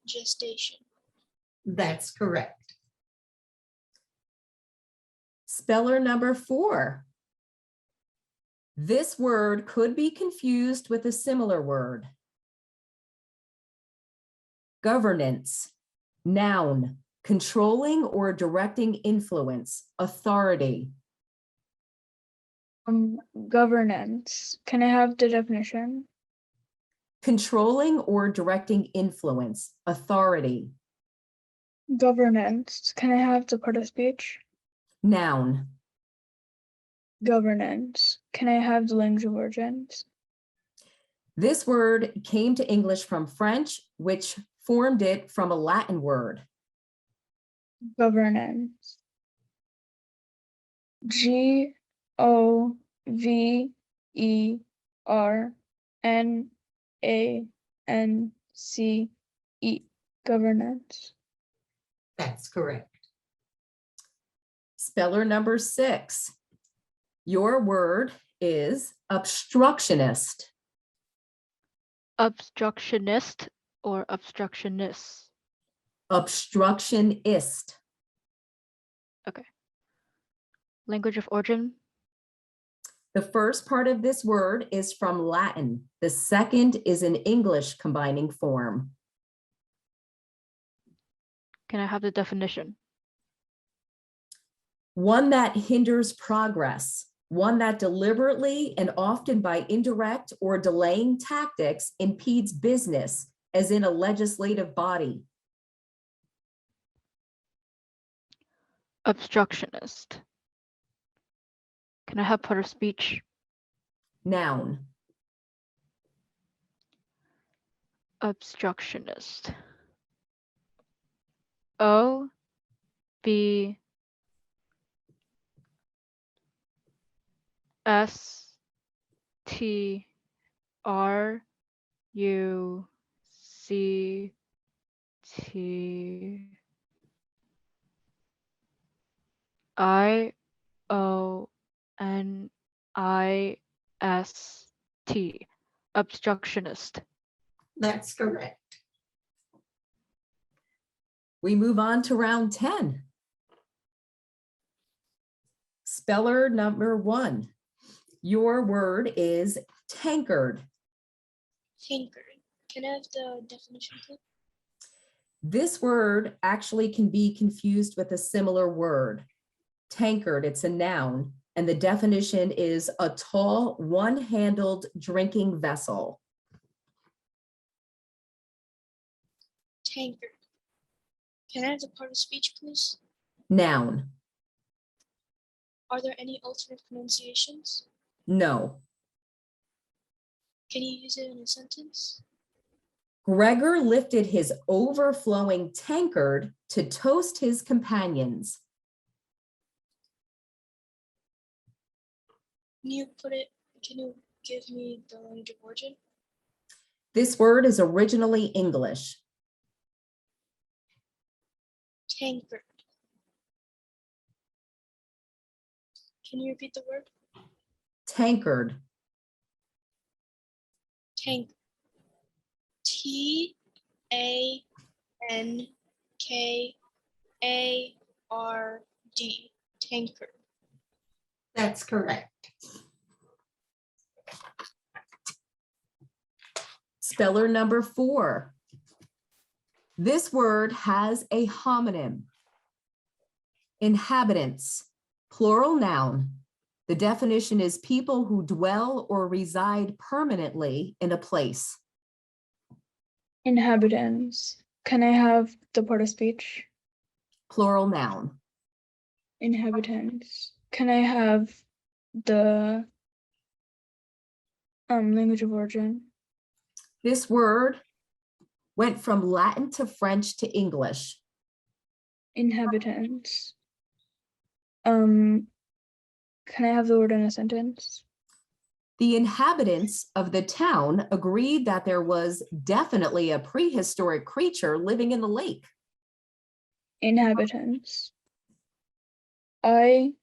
Gestation. That's correct. Speller number 4. This word could be confused with a similar word. Governance, noun, controlling or directing influence, authority. Governance. Can I have the definition? Controlling or directing influence, authority. Governance. Can I have the part of speech? Noun. Governance. Can I have the language of origins? This word came to English from French, which formed it from a Latin word. Governance. GOVERNANCE. Governance. That's correct. Speller number 6. Your word is obstructionist. Obstructionist or obstructionist? Obstructionist. Language of origin? The first part of this word is from Latin. The second is an English combining form. Can I have the definition? One that hinders progress, one that deliberately and often by indirect or delaying tactics impedes business, as in a legislative body. Obstructionist. Can I have part of speech? Noun. Obstructionist. O B S T R U C T I O N I S T. Obstructionist. That's correct. We move on to round 10. Speller number 1. Your word is tankard. Tankard. Can I have the definition, please? This word actually can be confused with a similar word. Tankard, it's a noun, and the definition is a tall, one-handled drinking vessel. Tankard. Can I have the part of speech, please? Noun. Are there any alternate pronunciations? No. Can you use it in a sentence? Gregor lifted his overflowing tankard to toast his companions. Can you give me the language of origin? This word is originally English. Tankard. Can you repeat the word? Tankard. Tankard. Tankard. Tankard. That's correct. Speller number 4. This word has a homonym. Inhabitants, plural noun. The definition is people who dwell or reside permanently in a place. Inhabitants. Can I have the part of speech? Plural noun. Inhabitants. Can I have the language of origin? This word went from Latin to French to English. Inhabitants. Can I have the word in a sentence? The inhabitants of the town agreed that there was definitely a prehistoric creature living in the lake. Inhabitants. INHABITANTS.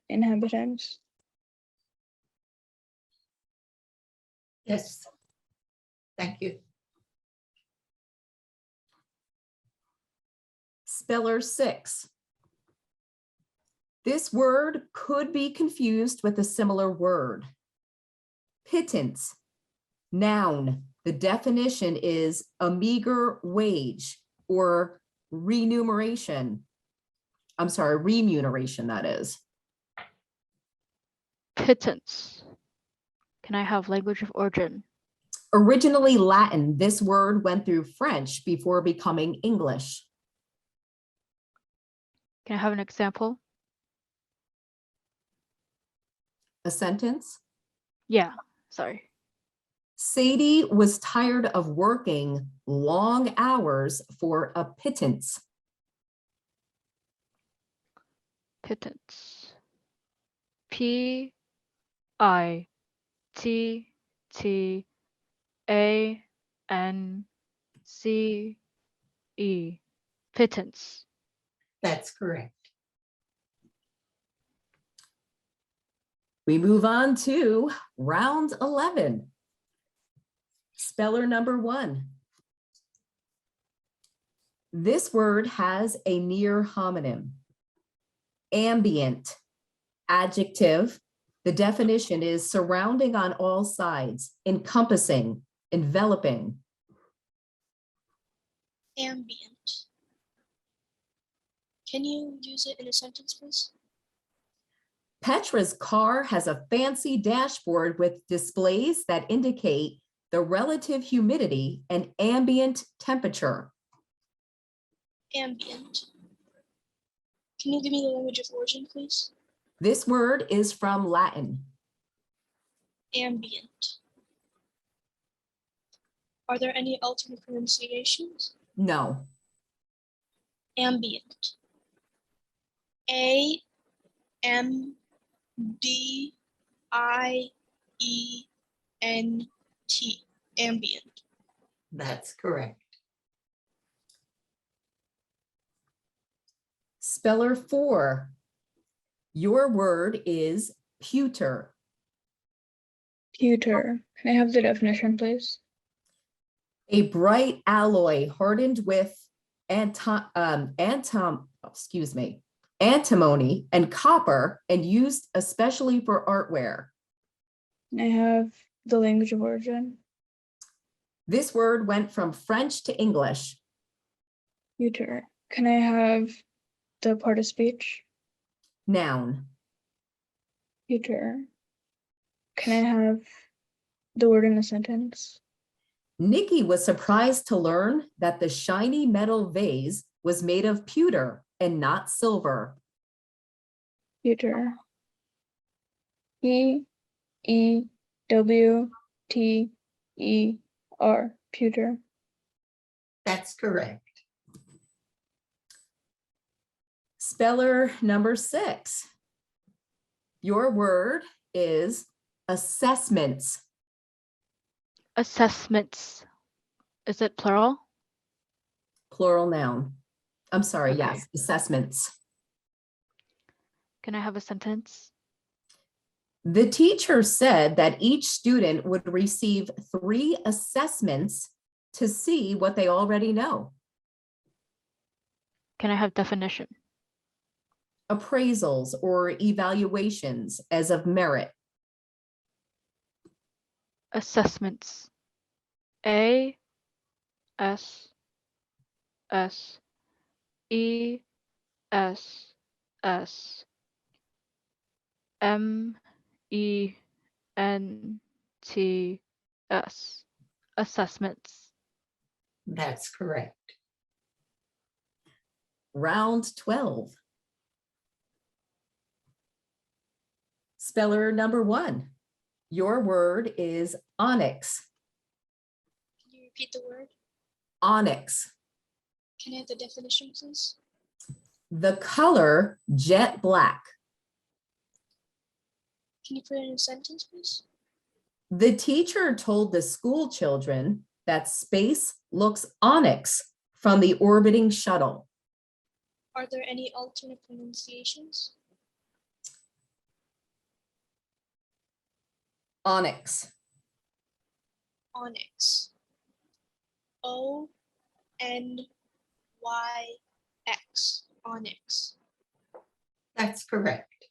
Inhabitants. Yes. Thank you. Speller 6. This word could be confused with a similar word. Pittance. Noun. The definition is a meager wage or remuneration. I'm sorry, remuneration, that is. Pittance. Can I have language of origin? Originally Latin, this word went through French before becoming English. Can I have an example? A sentence. Yeah, sorry. Sadie was tired of working long hours for a pittance. Pittance. Pittance. Pittance. That's correct. We move on to round 11. Speller number 1. This word has a near homonym. Ambient. Adjective. The definition is surrounding on all sides, encompassing, enveloping. Ambient. Can you use it in a sentence, please? Petra's car has a fancy dashboard with displays that indicate the relative humidity and ambient temperature. Ambient. Can you give me the language of origin, please? This word is from Latin. Ambient. Are there any alternate pronunciations? No. Ambient. AMBIENT. Ambient. That's correct. Speller 4. Your word is pewter. Pewter. Can I have the definition, please? A bright alloy hardened with antimony and copper and used especially for artware. Can I have the language of origin? This word went from French to English. Pewter. Can I have the part of speech? Noun. Pewter. Can I have the word in a sentence? Nikki was surprised to learn that the shiny metal vase was made of pewter and not silver. Pewter. PEWTER. Pewter. That's correct. Speller number 6. Your word is assessments. Assessments. Is it plural? Plural noun. I'm sorry, Okay. yes, assessments. Can I have a sentence? The teacher said that each student would receive 3 assessments to see what they already know. Can I have definition? Appraisals or evaluations as of merit. Assessments. ASSESSMENTS. S M E N T S. Assessments. That's correct. Round 12. Speller number 1. Your word is onyx. Can you repeat the word? Onyx. Can I have the definition, please? The color jet black. Can you put it in a sentence, please? The teacher told the school children that space looks onyx from the orbiting shuttle. Are there any alternate pronunciations? Onyx. Onyx. O-N-Y-X. Onyx. That's correct.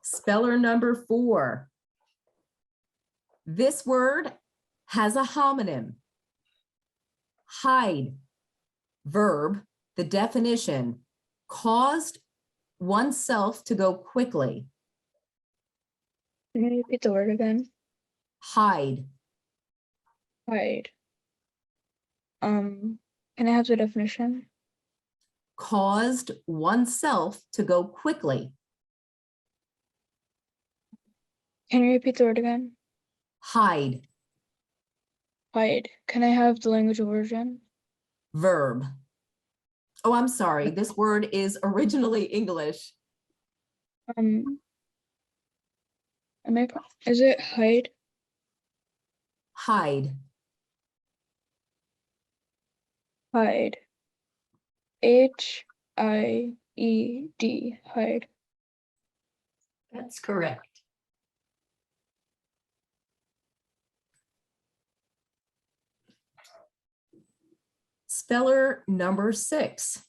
Speller number 4. This word has a homonym. Hide. Verb, the definition, caused oneself to go quickly. Can you repeat the word again? Hide. Hide. Can I have the definition? Caused oneself to go quickly. Can you repeat the word again? Hide. Hide. Can I have the language of origin? Verb. Oh, I'm sorry. This word is originally English. Is it hide? Hide. Hide. H-I-E-D. Hide. That's correct. Speller number 6.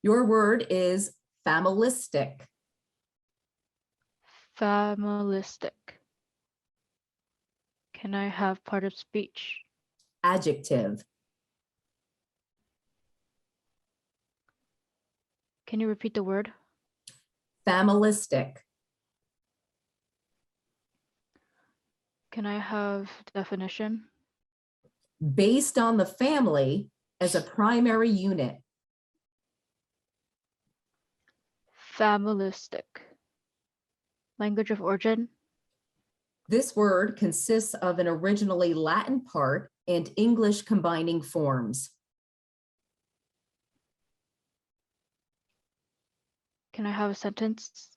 Your word is familistic. Familistic. Can I have part of speech? Adjective. Can you repeat the word? Familistic. Can I have definition? Based on the family as a primary unit. Familistic. Language of origin? This word consists of an originally Latin part and English combining forms. Can I have a sentence?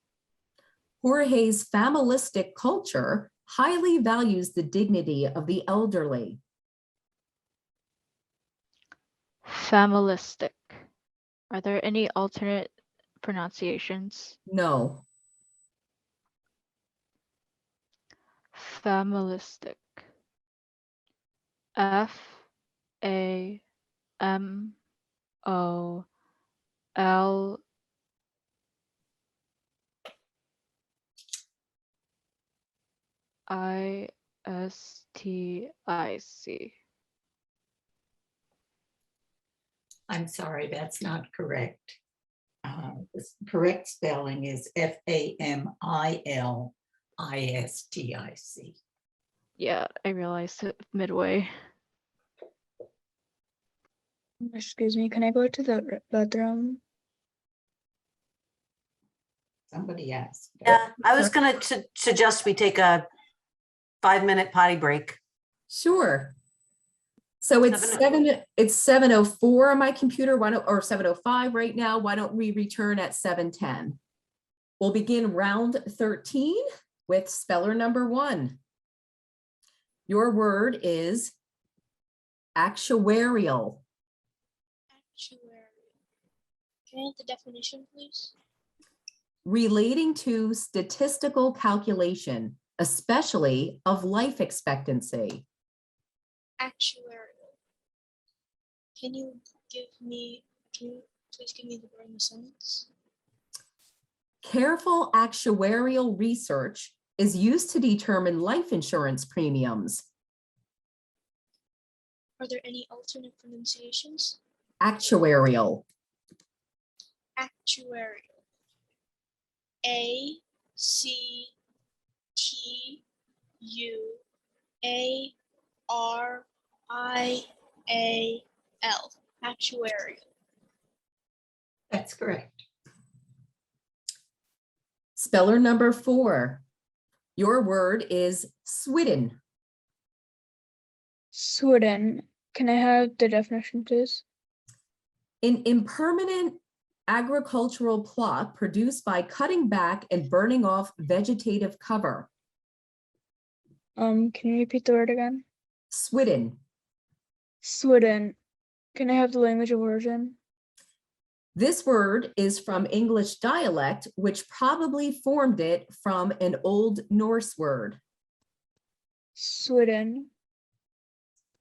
Jorge's familistic culture highly values the dignity of the elderly. Familistic. Are there any alternate pronunciations? No. Familistic. F-A-M-O-L I-S-T-I-C. I'm sorry, that's not correct. The correct spelling is F-A-M-I-L-I-S-T-I-C. Yeah, I realized it midway. Excuse me, can I go to the bathroom? Somebody asked. Yeah, I was gonna suggest we take a 5-minute potty break. Sure. So it's 7:04 on my computer, or 7:05 right now. Why don't we return at 7:10? We'll begin round 13 with speller number 1. Your word is actuarial. Actuarial. Can I have the definition, please? Relating to statistical calculation, especially of life expectancy. Actuarial. Can you please give me the word in the sentence? Careful actuarial research is used to determine life insurance premiums. Are there any alternate pronunciations? Actuarial. Actuarial. ACTUARIAL. Actuarial. That's correct. Speller number 4. Your word is Swidden. Swidden. Can I have the definition, please? An impermanent agricultural plot produced by cutting back and burning off vegetative cover. Can you repeat the word again? Swidden. Swidden. Can I have the language of origin? This word is from English dialect, which probably formed it from an Old Norse word. Swidden.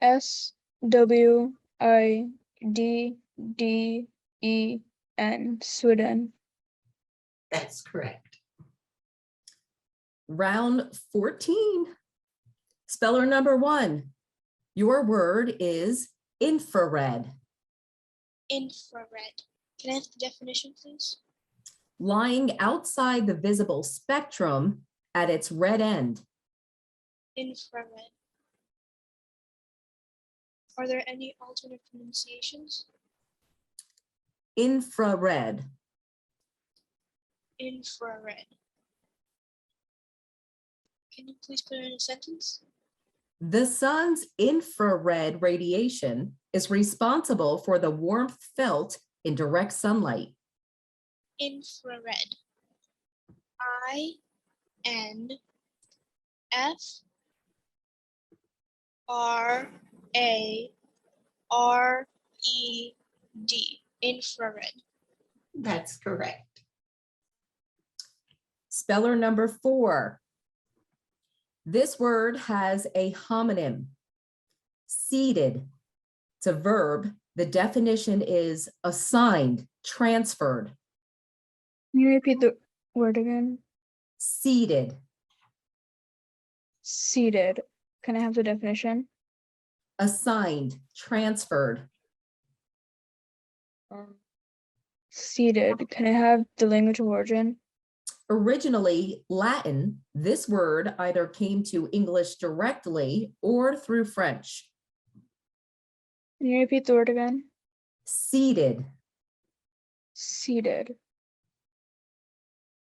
SWIDDEN. Swidden. That's correct. Round 14. Speller number 1. Your word is infrared. Infrared. Can I have the definition, please? Lying outside the visible spectrum at its red end. Infrared. Are there any alternate pronunciations? Infrared. Infrared. Can you please put it in a sentence? The sun's infrared radiation is responsible for the warmth felt in direct sunlight. Infrared. INFRARED. Infrared. That's correct. Speller number 4. This word has a homonym. Seated. It's a verb. The definition is assigned, transferred. Can you repeat the word again? Seated. Seated. Can I have the definition? Assigned, transferred. Seated. Can I have the language of origin? Originally Latin, this word either came to English directly or through French. Can you repeat the word again? Seated. Seated.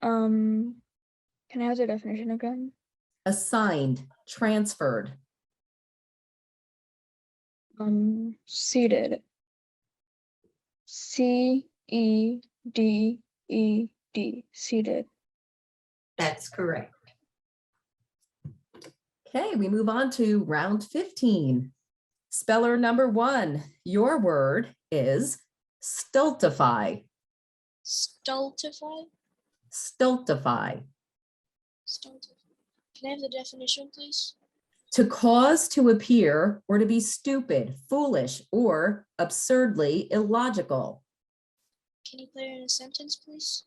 Can I have the definition again? Assigned, transferred. Seated. CEDED. Seated. That's correct. Okay, we move on to round 15. Speller number 1, your word is stultify. Stultify. Stultify. Stultify. Can I have the definition, please? To cause to appear or to be stupid, foolish, or absurdly illogical. Can you put it in a sentence, please?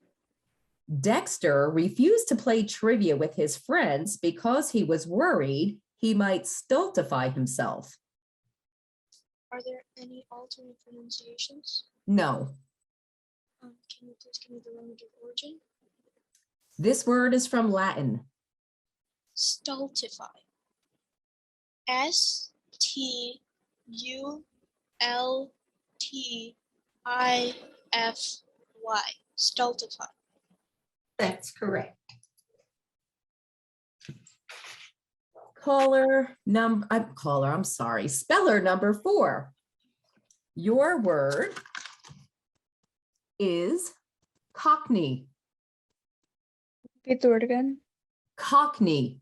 Dexter refused to play trivia with his friends because he was worried he might stultify himself. Are there any alternate pronunciations? No. Can you please give me the language of origin? This word is from Latin. Stultify. STULTIFY. Stultify. That's correct. Speller number 4. Your word is Cockney. Repeat the word again. Cockney.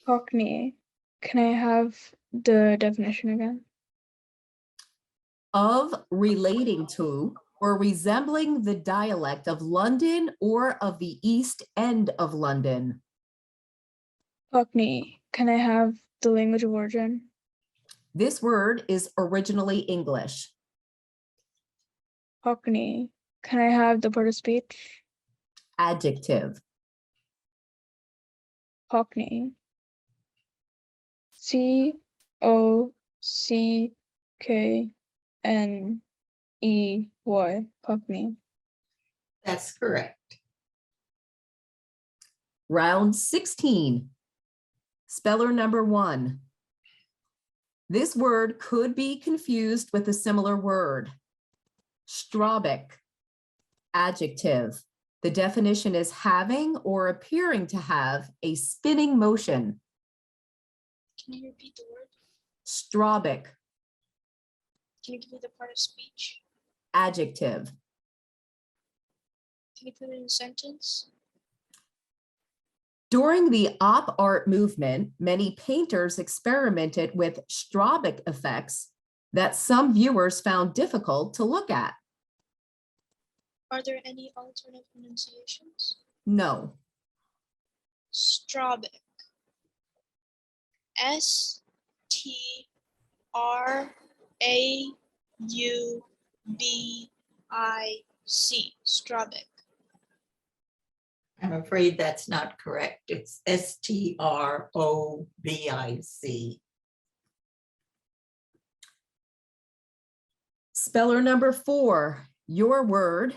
Cockney. Can I have the definition again? Of relating to or resembling the dialect of London or of the East End of London. Cockney. Can I have the language of origin? This word is originally English. Cockney. Can I have the part of speech? Adjective. Cockney. COCKNEY. Puck me. That's correct. Round 16. Speller number 1. This word could be confused with a similar word. Strawbic. Adjective. The definition is having or appearing to have a spinning motion. Can you repeat the word? Strawbic. Can you give me the part of speech? Adjective. Can you put it in a sentence? During the op art movement, many painters experimented with strawbic effects that some viewers found difficult to look at. Are there any alternate pronunciations? No. Strawbic. S-T-R-A-U-B-I-C. Strawbic. I'm afraid that's not correct. It's S-T-R-O-B-I-C. Speller number 4. Your word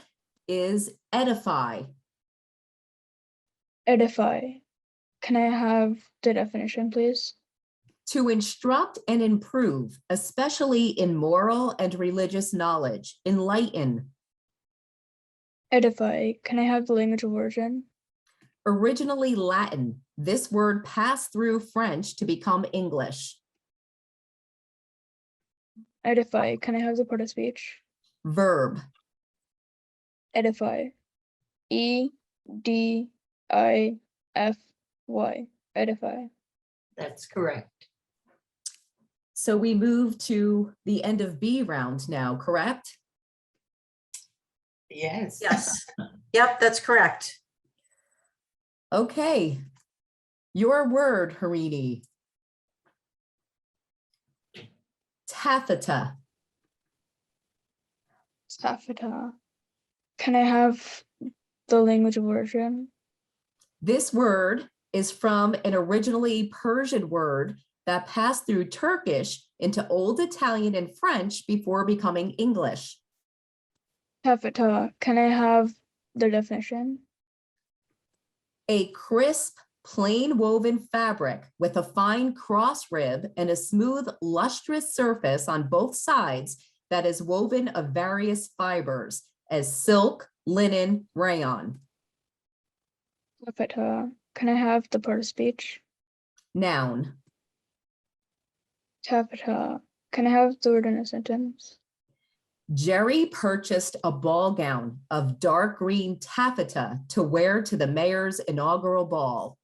is edify. Edify. Can I have the definition, please? To instruct and improve, especially in moral and religious knowledge. Enlighten. Edify. Can I have the language of origin? Originally Latin, this word passed through French to become English. Edify. Can I have the part of speech? Verb. Edify. E-D-I-F-Y. Edify. That's correct. So we move to the end of B round now, correct? Yes. Yes. Yep, that's correct. Okay. Your word, Harini. Taffeta. Taffeta. Can I have the language of origin? This word is from an originally Persian word that passed through Turkish into Old Italian and French before becoming English. Taffeta. Can I have the definition? A crisp, plain woven fabric with a fine cross rib and a smooth, lustrous surface on both sides that is woven of various fibers as silk, linen, rayon. Taffeta. Can I have the part of speech? Noun. Taffeta. Can I have the word in a sentence? Jerry purchased a ball gown of dark green taffeta to wear to the mayor's inaugural ball.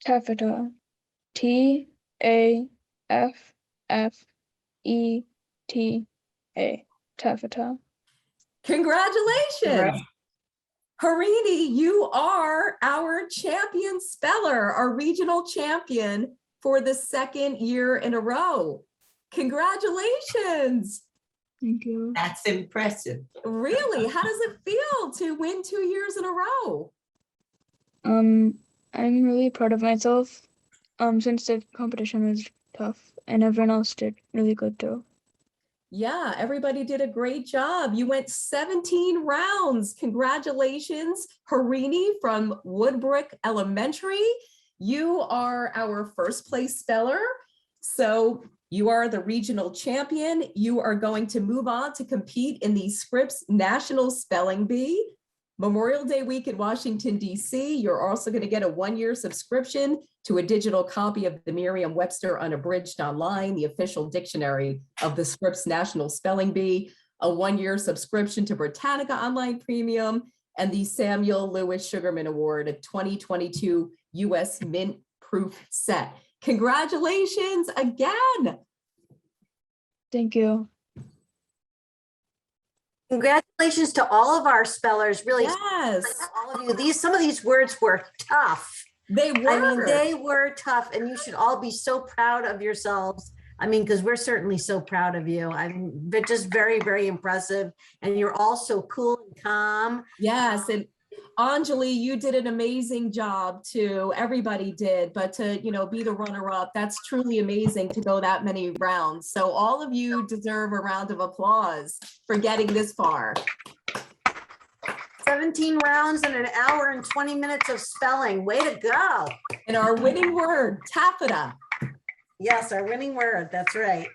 Taffeta. T-A-F-F-E-T-A. Taffeta. Congratulations. Harini, you are our champion speller, our regional champion for the 2nd year in a row. Congratulations. Thank you. That's impressive. Really? How does it feel to win 2 years in a row? I'm really proud of myself. Since the competition was tough and everyone else did really good too. Yeah, everybody did a great job. You went 17 rounds. Congratulations, Harini from Woodbrook Elementary. You are our first place speller. So you are the regional champion. You are going to move on to compete in the Scripps National Spelling Bee. Memorial Day week in Washington, D.C. You're also going to get a 1-year subscription to a digital copy of the Merriam-Webster Unabridged Online, the official dictionary of the Scripps National Spelling Bee, a 1-year subscription to Britannica Online Premium, and the Samuel Lewis Sugarman Award, a 2022 U.S. Mint Proof set. Congratulations again. Thank you. Congratulations to all of our spellers, really. Yes, All of you. Some of these words were tough. they were. I mean, they were tough, and you should all be so proud of yourselves. I mean, because we're certainly so proud of you. I'm just very, very impressive. And you're all so cool and calm. Yes, and Anjali, you did an amazing job too. Everybody did, but to, be the runner-up, that's truly amazing to go that many rounds. So all of you deserve a round of applause for getting this far. 17 rounds and an hour and 20 minutes of spelling. Way to go. And our winning word, taffeta. Yes, our winning word. That's right.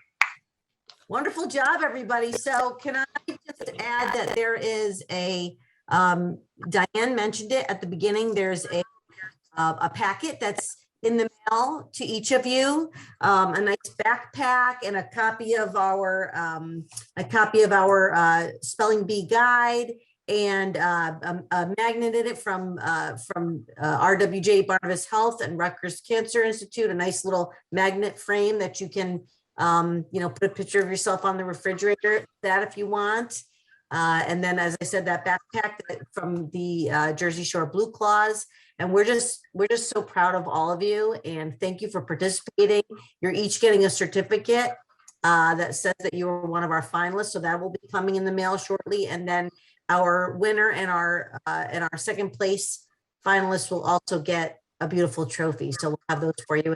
Wonderful job, everybody. So can I just add that there is a, Diane mentioned it at the beginning, there's a packet that's in the mail to each of you, a nice backpack and a copy of our spelling bee guide, and a magnet in it from RWJ Barnabas Health and Rutgers Cancer Institute, a nice little magnet frame that you can put a picture of yourself on the refrigerator, that if you want. And then, as I said, that backpack from the Jersey Shore BlueClaws. And we're just so proud of all of you, and thank you for participating. You're each getting a certificate that says that you were one of our finalists. So that will be coming in the mail shortly. And then our winner and our second place finalists will also get a beautiful trophy. So we'll have those for you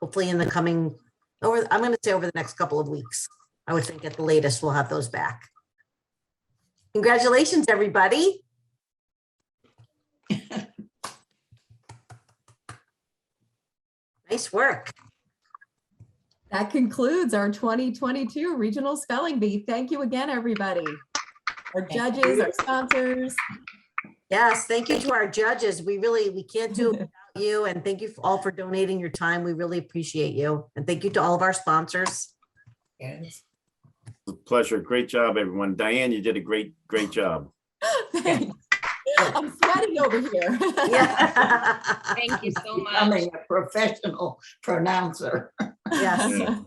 hopefully in the coming, I'm going to say over the next couple of weeks. I would think at the latest we'll have those back. Congratulations, everybody. Nice work. That concludes our 2022 Regional Spelling Bee. Thank you again, everybody. Our judges, our sponsors. Yes, thank you to our judges. We can't do it without you. And thank you all for donating your time. We really appreciate you. And thank you to all of our sponsors. Yes. Pleasure. Great job, everyone. Diane, you did a great job. Thanks. I'm sweating over here. Yeah. Thank you so much. Becoming a professional pronouncer. Yes. Yeah.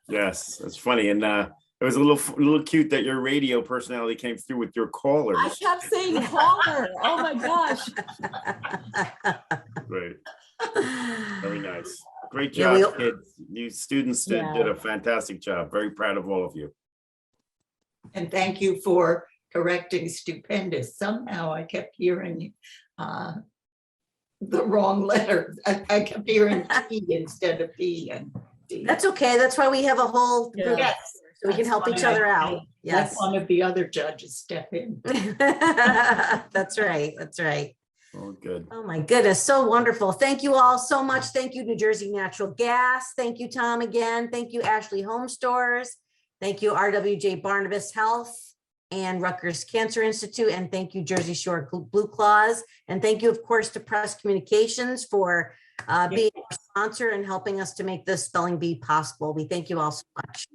Yes, that's funny. And it was a little cute that your radio personality came through with your callers. I kept saying caller. Oh my gosh. Great. Very nice. Great Yeah, job, kids. You students did Yeah. a fantastic job. Very proud of all of you. And thank you for correcting stupendous. Somehow I kept hearing the wrong letter. I kept hearing T instead of P and D. That's okay. That's why we have a whole group, Yes, so we can that's help why each other I out. let Yes. one of the other judges step in. That's right. That's right. Oh, good. Oh my goodness, so wonderful. Thank you all so much. Thank you, New Jersey Natural Gas. Thank you, Tom, again. Thank you, Ashley Homestores. Thank you, RWJ Barnabas Health and Rutgers Cancer Institute. And thank you, Jersey Shore BlueClaws. And thank you, of course, to Press Communications for being our sponsor and helping us to make this spelling bee possible. We thank you all so much.